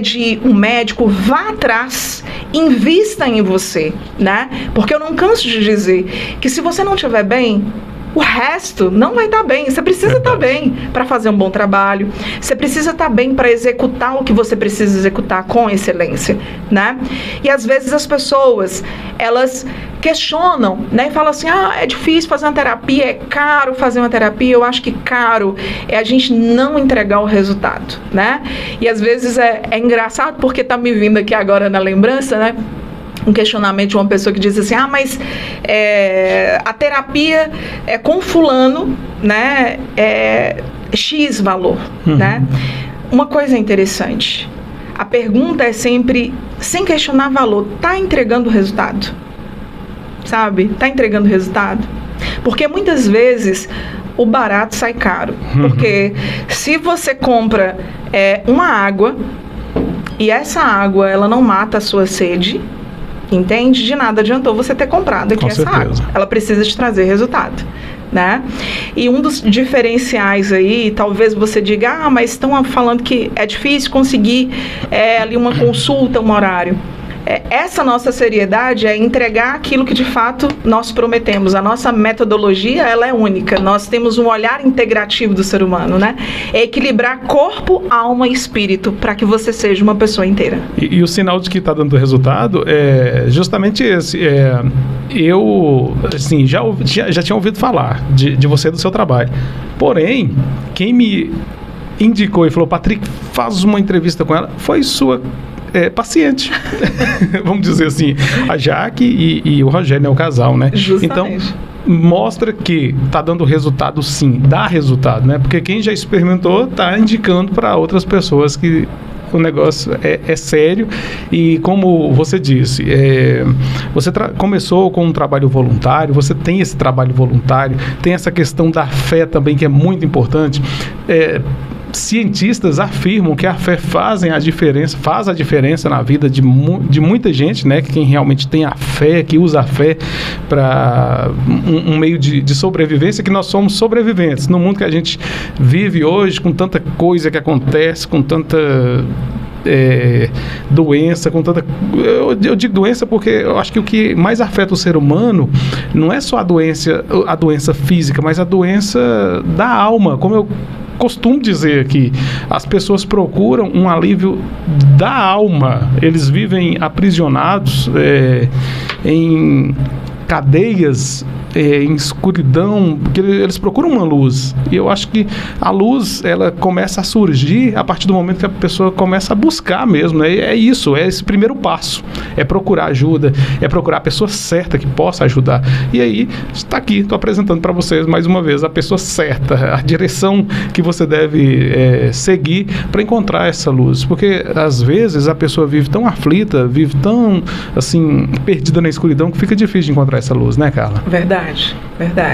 de um médico, vá atrás, invista em você, né? Porque eu não canso de dizer que se você não estiver bem, o resto não vai estar bem. Você precisa estar bem para fazer um bom trabalho. Você precisa estar bem para executar o que você precisa executar com excelência, né? E às vezes as pessoas, elas questionam, né? E falam assim, é difícil fazer uma terapia, é caro fazer uma terapia. Eu acho que caro é a gente não entregar o resultado, né? E às vezes é engraçado porque tá me vindo aqui agora na lembrança, né? Um questionamento de uma pessoa que diz assim, mas a terapia com fulano, né, X valor, né? Uma coisa interessante, a pergunta é sempre, sem questionar valor, tá entregando o resultado? Sabe? Tá entregando o resultado? Porque muitas vezes o barato sai caro. Porque se você compra uma água e essa água, ela não mata a sua sede, entende? De nada adiantou você ter comprado aqui essa água. Ela precisa te trazer resultado, né? E um dos diferenciais aí, talvez você diga, mas estão falando que é difícil conseguir ali uma consulta, um horário. Essa nossa seriedade é entregar aquilo que de fato nós prometemos. A nossa metodologia, ela é única. Nós temos um olhar integrativo do ser humano, né? É equilibrar corpo, alma e espírito para que você seja uma pessoa inteira. E o sinal de que está dando resultado é justamente esse. Eu, assim, já tinha ouvido falar de você e do seu trabalho. Porém, quem me indicou e falou, Patrick, faz uma entrevista com ela, foi sua paciente. Vamos dizer assim, a Jaque e o Rogério, né, o casal, né? Justamente. Então, mostra que está dando resultado, sim, dá resultado, né? Porque quem já experimentou está indicando para outras pessoas que o negócio é sério. E como você disse, você começou com um trabalho voluntário, você tem esse trabalho voluntário, tem essa questão da fé também, que é muito importante. Cientistas afirmam que a fé faz a diferença na vida de muita gente, né? Quem realmente tem a fé, que usa a fé para um meio de sobrevivência, que nós somos sobreviventes. No mundo que a gente vive hoje, com tanta coisa que acontece, com tanta doença, com tanta... Eu digo doença porque eu acho que o que mais afeta o ser humano não é só a doença física, mas a doença da alma, como eu costumo dizer que as pessoas procuram um alívio da alma. Eles vivem aprisionados em cadeias, em escuridão, porque eles procuram uma luz. E eu acho que a luz, ela começa a surgir a partir do momento que a pessoa começa a buscar mesmo, né? É isso, é esse primeiro passo. É procurar ajuda, é procurar a pessoa certa que possa ajudar. E aí, está aqui, estou apresentando para vocês mais uma vez a pessoa certa, a direção que você deve seguir para encontrar essa luz. Porque, às vezes, a pessoa vive tão aflita, vive tão, assim, perdida na escuridão, que fica difícil de encontrar essa luz, né, Carla? Verdade.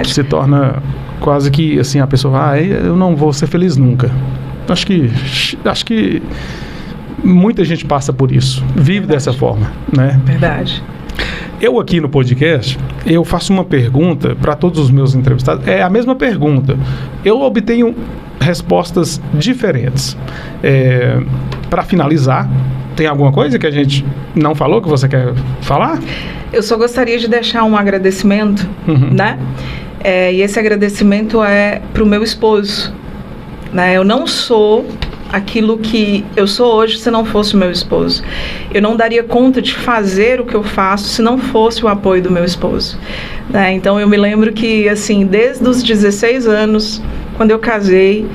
Se torna quase que assim, a pessoa eu não vou ser feliz nunca. Acho que muita gente passa por isso, vive dessa forma, né? Verdade. Eu aqui no podcast, eu faço uma pergunta para todos os meus entrevistados, é a mesma pergunta. Eu obtenho respostas diferentes. Para finalizar, tem alguma coisa que a gente não falou que você quer falar? Eu só gostaria de deixar um agradecimento, né? E esse agradecimento é para o meu esposo, né? Eu não sou aquilo que eu sou hoje se não fosse o meu esposo. Eu não daria conta de fazer o que eu faço se não fosse o apoio do meu esposo, né? Então eu me lembro que, assim, desde os 16 anos, quando eu casei,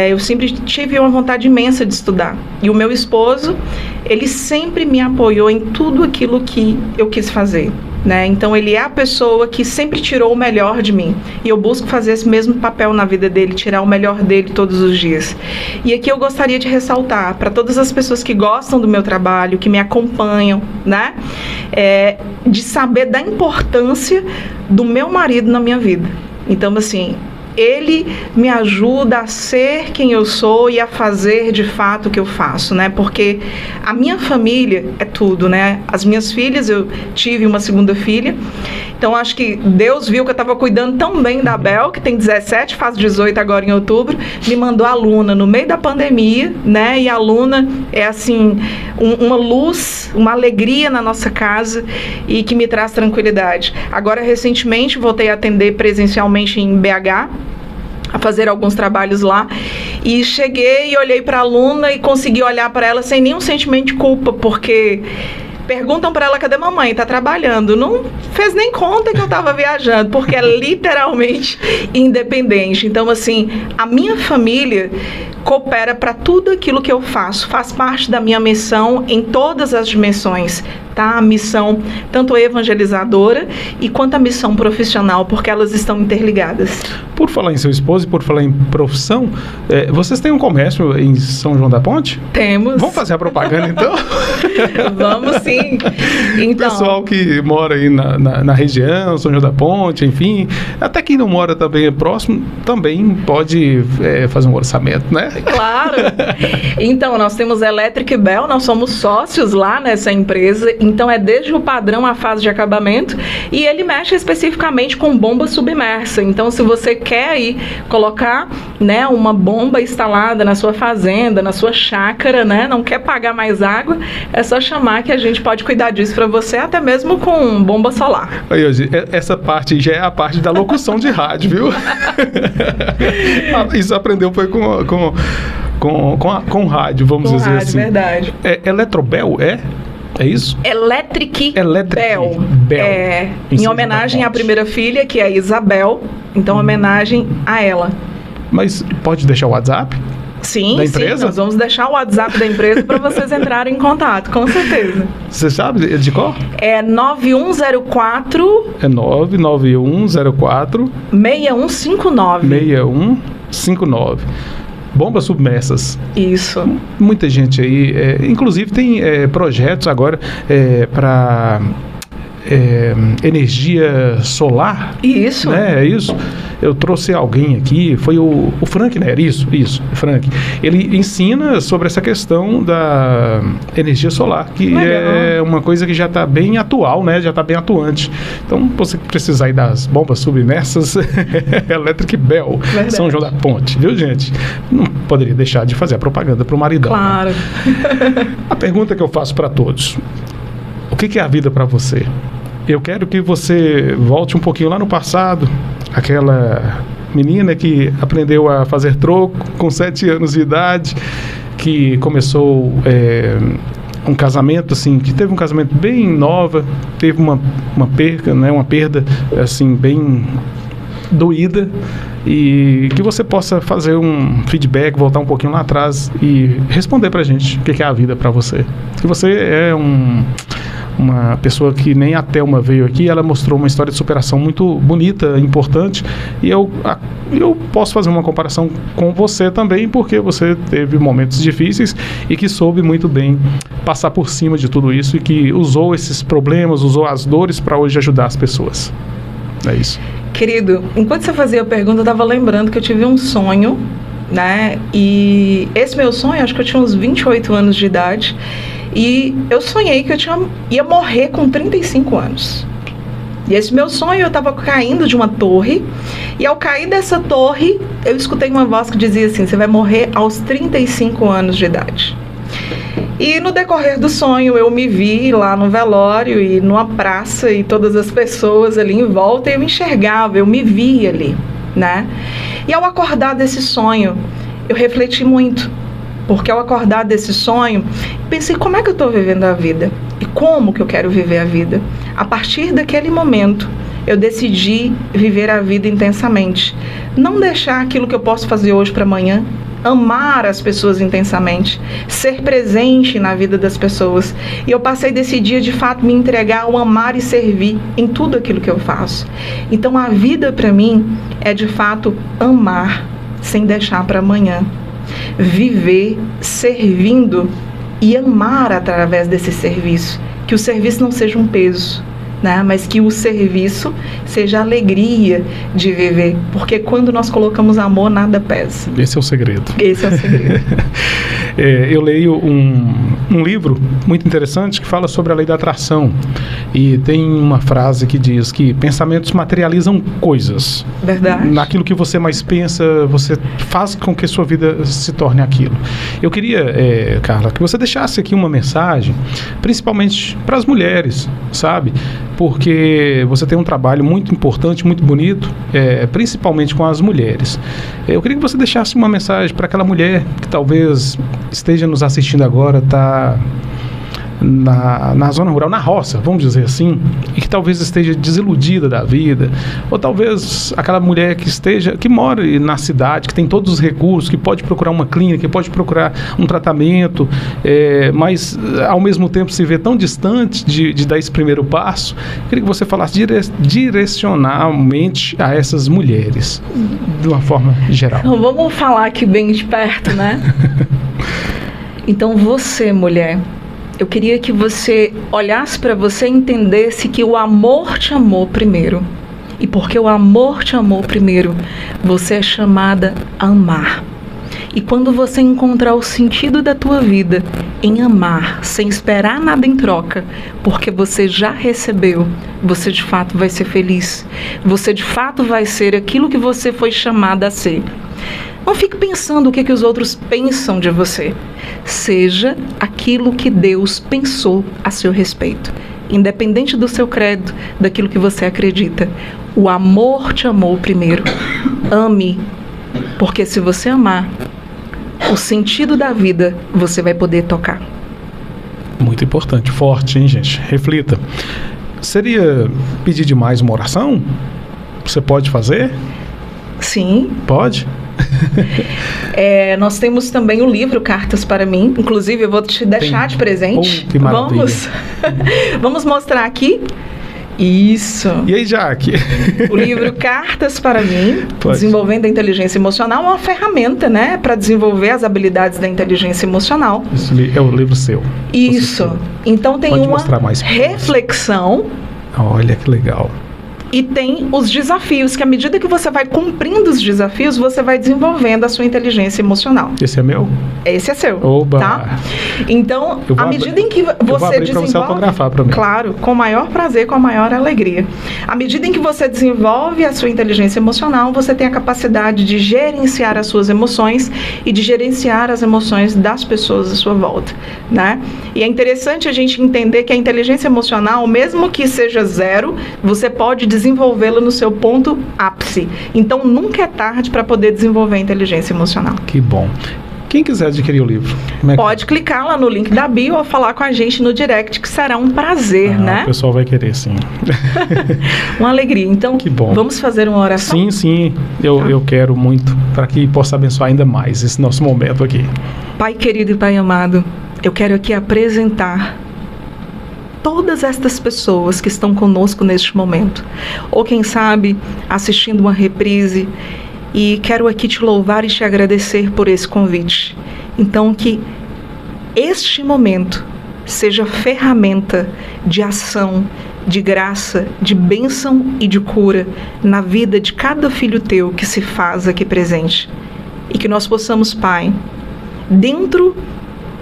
eu sempre tive uma vontade imensa de estudar. E o meu esposo, ele sempre me apoiou em tudo aquilo que eu quis fazer, né? Então ele é a pessoa que sempre tirou o melhor de mim. E eu busco fazer esse mesmo papel na vida dele, tirar o melhor dele todos os dias. E aqui eu gostaria de ressaltar para todas as pessoas que gostam do meu trabalho, que me acompanham, né? De saber da importância do meu marido na minha vida. Então, assim, ele me ajuda a ser quem eu sou e a fazer de fato o que eu faço, né? Porque a minha família é tudo, né? As minhas filhas, eu tive uma segunda filha, então acho que Deus viu que eu estava cuidando tão bem da Bel, que tem 17, faz 18 agora em outubro, me mandou a Luna no meio da pandemia, né? E a Luna é, assim, uma luz, uma alegria na nossa casa e que me traz tranquilidade. Agora, recentemente, voltei a atender presencialmente em BH, a fazer alguns trabalhos lá, e cheguei e olhei para a Luna e consegui olhar para ela sem nenhum sentimento de culpa, porque perguntam para ela, cadê mamãe? Tá trabalhando. Não fez nem conta que eu estava viajando, porque é literalmente independente. Então, assim, a minha família coopera para tudo aquilo que eu faço, faz parte da minha missão em todas as dimensões, tá? A missão tanto evangelizadora e quanto a missão profissional, porque elas estão interligadas. Por falar em seu esposo e por falar em profissão, vocês têm um comércio em São João da Ponte? Temos. Vamos fazer a propaganda, então? Vamos sim. Então, o pessoal que mora aí na região, São João da Ponte, enfim, até quem não mora também próximo, também pode fazer um orçamento, né? Claro. Então, nós temos Electric Bell, nós somos sócios lá nessa empresa, então é desde o padrão à fase de acabamento, e ele mexe especificamente com bomba submersa. Então, se você quer aí colocar, né, uma bomba instalada na sua fazenda, na sua chácara, né, não quer pagar mais água, é só chamar que a gente pode cuidar disso para você, até mesmo com bomba solar. Aí, hoje, essa parte já é a parte da locução de rádio, viu? Isso aprendeu foi com rádio, vamos dizer assim. Verdade. Eletrobel, é isso? Electric Bell. Em homenagem à primeira filha, que é a Isabel. Então, homenagem a ela. Mas pode deixar o WhatsApp? Sim, da empresa? Sim, nós vamos deixar o WhatsApp da empresa para vocês entrarem em contato, com certeza. Você sabe de qual? É 9104... É 99104... 6159. 6159. Bombas submersas. Isso. Muita gente aí, inclusive tem projetos agora para energia solar. Isso. Né? É isso. Eu trouxe alguém aqui, foi o Frank, né? Isso, Frank. Ele ensina sobre essa questão da energia solar, que é uma coisa que já está bem atual, né? Já está bem atuante. Então, você precisar aí das bombas submersas, Electric Bell, verdade. São João da Ponte, viu, gente? Não poderia deixar de fazer a propaganda para o maridão. Claro. Né? A pergunta que eu faço para todos: o que é a vida para você? Eu quero que você volte um pouquinho lá no passado, aquela menina que aprendeu a fazer troco com 7 anos de idade, que começou um casamento, assim, que teve um casamento bem nova, teve uma perca, né, uma perda, assim, bem doída, e que você possa fazer um feedback, voltar um pouquinho lá atrás e responder pra gente o que é a vida pra você. Que você é uma pessoa que nem a Thelma veio aqui, ela mostrou uma história de superação muito bonita, importante, e eu posso fazer uma comparação com você também, porque você teve momentos difíceis e que soube muito bem passar por cima de tudo isso e que usou esses problemas, usou as dores para hoje ajudar as pessoas. É isso. Querido, enquanto você fazia a pergunta, eu estava lembrando que eu tive um sonho, né? E esse meu sonho, acho que eu tinha uns 28 anos de idade, e eu sonhei que eu ia morrer com 35 anos. E esse meu sonho, eu estava caindo de uma torre, e ao cair dessa torre, eu escutei uma voz que dizia assim: você vai morrer aos 35 anos de idade. E no decorrer do sonho, eu me vi lá no velório e numa praça, e todas as pessoas ali em volta, eu enxergava, eu me via ali, né? E ao acordar desse sonho, eu refleti muito, porque ao acordar desse sonho, pensei: como é que eu estou vivendo a vida? E como que eu quero viver a vida? A partir daquele momento, eu decidi viver a vida intensamente. Não deixar aquilo que eu posso fazer hoje para amanhã. Amar as pessoas intensamente. Ser presente na vida das pessoas. E eu passei desse dia, de fato, me entregar ao amar e servir em tudo aquilo que eu faço. Então, a vida para mim é, de fato, amar sem deixar para amanhã. Viver servindo e amar através desse serviço. Que o serviço não seja um peso, né? Mas que o serviço seja a alegria de viver. Porque quando nós colocamos amor, nada pesa. Esse é o segredo. Esse é o segredo. Eu leio um livro muito interessante que fala sobre a lei da atração. E tem uma frase que diz que pensamentos materializam coisas. Verdade. Naquilo que você mais pensa, você faz com que sua vida se torne aquilo. Eu queria, Carla, que você deixasse aqui uma mensagem, principalmente para as mulheres, sabe? Porque você tem um trabalho muito importante, muito bonito, principalmente com as mulheres. Eu queria que você deixasse uma mensagem para aquela mulher que talvez esteja nos assistindo agora, está na zona rural, na roça, vamos dizer assim, e que talvez esteja desiludida da vida, ou talvez aquela mulher que mora na cidade, que tem todos os recursos, que pode procurar uma clínica, que pode procurar um tratamento, mas ao mesmo tempo se vê tão distante de dar esse primeiro passo. Eu queria que você falasse direcionalmente a essas mulheres, de uma forma geral. Então, vamos falar aqui bem de perto, né? Então, você, mulher, eu queria que você olhasse para você e entendesse que o amor te amou primeiro. E porque o amor te amou primeiro, você é chamada a amar. E quando você encontrar o sentido da tua vida em amar, sem esperar nada em troca, porque você já recebeu, você de fato vai ser feliz. Você de fato vai ser aquilo que você foi chamada a ser. Não fique pensando o que os outros pensam de você. Seja aquilo que Deus pensou a seu respeito. Independente do seu credo, daquilo que você acredita. O amor te amou primeiro. Ame. Porque se você amar, o sentido da vida você vai poder tocar. Muito importante, forte, hein, gente? Reflita. Seria pedir demais uma oração? Você pode fazer? Sim. Pode? Nós temos também o livro Cartas para Mim. Inclusive, eu vou te deixar de presente. Que maravilha. Vamos mostrar aqui. Isso. E aí, Jaque? O livro Cartas para Mim, Pode. Desenvolvendo a Inteligência Emocional, é uma ferramenta, né, para desenvolver as habilidades da inteligência emocional. Isso é o livro seu. Isso. Então tem Pode uma mostrar mais reflexão. Olha que legal. E tem os desafios, que à medida que você vai cumprindo os desafios, você vai desenvolvendo a sua inteligência emocional. Esse é meu? Esse é seu. Oba. Tá? Então, à medida em que você desenvolve... você autografar para mim. Claro, com o maior prazer, com a maior alegria. À medida em que você desenvolve a sua inteligência emocional, você tem a capacidade de gerenciar as suas emoções e de gerenciar as emoções das pessoas à sua volta, né? E é interessante a gente entender que a inteligência emocional, mesmo que seja 0, você pode desenvolver desenvolvê-la no seu ponto ápice. Então, nunca é tarde para poder desenvolver a inteligência emocional. Que bom. Quem quiser adquirir o livro, pode clicar lá no link da bio ou falar com a gente no direct, que será um prazer, né? O pessoal vai querer, sim. Uma alegria. Então, que bom. Vamos fazer uma oração? Sim. Eu quero muito, para que possa abençoar ainda mais esse nosso momento aqui. Pai querido e Pai amado, eu quero aqui apresentar todas estas pessoas que estão conosco neste momento, ou quem sabe assistindo uma reprise, e quero aqui te louvar e te agradecer por esse convite. Então, que este momento seja ferramenta de ação, de graça, de bênção e de cura na vida de cada filho teu que se faz aqui presente. E que nós possamos, Pai, dentro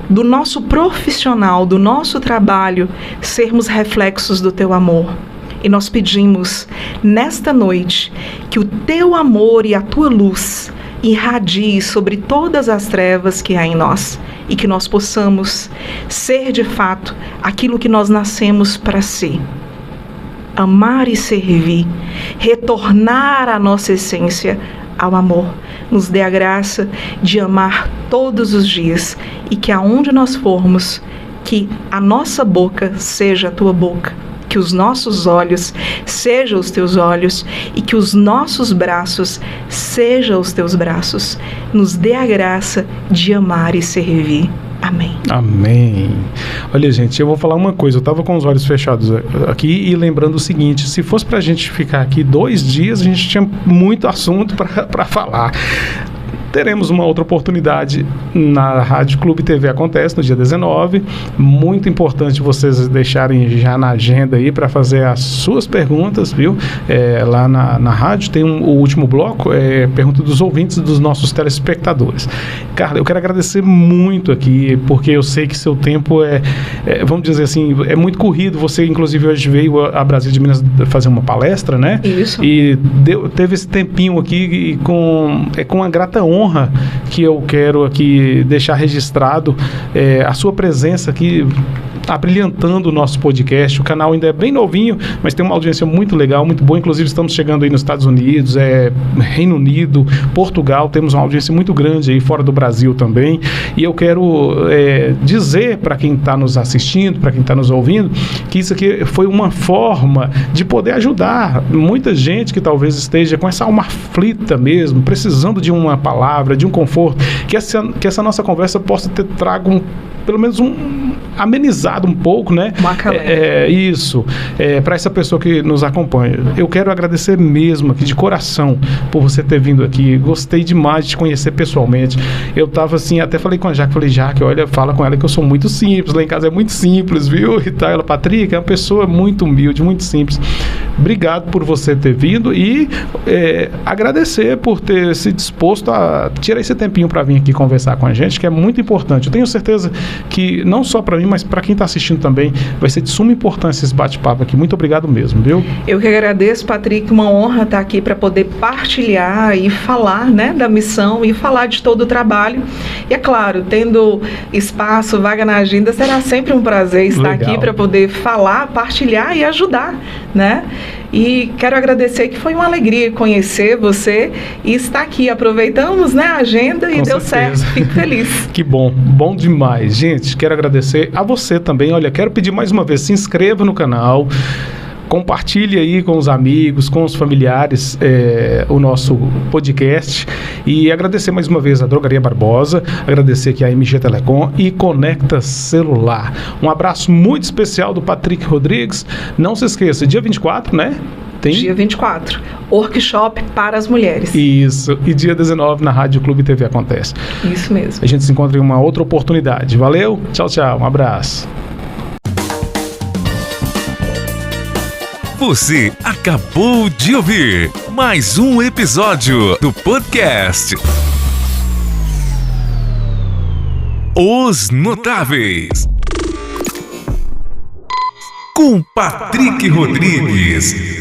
do nosso profissional, do nosso trabalho, sermos reflexos do teu amor. E nós pedimos, nesta noite, que o teu amor e a tua luz irradie sobre todas as trevas que há em nós e que nós possamos ser, de fato, aquilo que nós nascemos para ser. Amar e servir, retornar à nossa essência, ao amor. Nos dê a graça de amar todos os dias e que aonde nós formos, que a nossa boca seja a tua boca, que os nossos olhos sejam os teus olhos e que os nossos braços sejam os teus braços. Nos dê a graça de amar e servir. Amém. Amém. Olha, gente, eu vou falar uma coisa. Eu estava com os olhos fechados aqui e lembrando o seguinte: se fosse para a gente ficar aqui 2 dias, a gente tinha muito assunto para falar. Teremos uma outra oportunidade na Rádio Clube TV Acontece, no dia 19. Muito importante vocês deixarem já na agenda aí para fazer as suas perguntas, viu? Lá na rádio tem o último bloco, pergunta dos ouvintes, dos nossos telespectadores. Carla, eu quero agradecer muito aqui, porque eu sei que seu tempo vamos dizer assim, é muito corrido. Você, inclusive, hoje veio a Brasília de Minas fazer uma palestra, né? Isso. E teve esse tempinho aqui com a grata honra que eu quero aqui deixar registrado a sua presença aqui, abrilhantando o nosso podcast. O canal ainda é bem novinho, mas tem uma audiência muito legal, muito boa. Inclusive estamos chegando aí nos Estados Unidos, Reino Unido, Portugal, temos uma audiência muito grande aí fora do Brasil também. E eu quero dizer para quem está nos assistindo, para quem está nos ouvindo, que isso aqui foi uma forma de poder ajudar muita gente que talvez esteja com essa alma aflita mesmo, precisando de uma palavra, de um conforto, que essa nossa conversa possa ter trago pelo menos amenizado um pouco, né? Isso, para essa pessoa que nos acompanha. Eu quero agradecer mesmo aqui de coração por você ter vindo aqui. Gostei demais de te conhecer pessoalmente. Eu tava assim, até falei com a Jaque, Jaque, olha, fala com ela que eu sou muito simples, lá em casa é muito simples, viu? E tal. Ela, Patrick, é uma pessoa muito humilde, muito simples. Obrigado por você ter vindo e agradecer por ter se disposto a tirar esse tempinho para vir aqui conversar com a gente, que é muito importante. Eu tenho certeza que não só para mim, mas para quem está assistindo também, vai ser de suma importância esse bate-papo aqui. Muito obrigado mesmo, viu? Eu que agradeço, Patrick, uma honra estar aqui para poder partilhar e falar, né, da missão e falar de todo o trabalho. E é claro, tendo espaço, vaga na agenda, será sempre um prazer estar aqui para poder falar, partilhar e ajudar, né? E quero agradecer, que foi uma alegria conhecer você e estar aqui. Aproveitamos, né, a agenda e deu certo. Fico feliz. Que bom, bom demais. Gente, quero agradecer a você também. Olha, quero pedir mais uma vez, se inscreva no canal, compartilhe aí com os amigos, com os familiares o nosso podcast e agradecer mais uma vez a Drogaria Barbosa, agradecer aqui a MG Telecom e Conecta Celular. Um abraço muito especial do Patrick Rodrigues. Não se esqueça, dia 24, né? Dia 24, workshop para as mulheres. Isso, e dia 19 na Rádio Clube TV Acontece. Isso mesmo. A gente se encontra em uma outra oportunidade. Valeu, tchau, tchau, um abraço. Você acabou de ouvir mais um episódio do podcast Os Notáveis, com Patrick Rodrigues.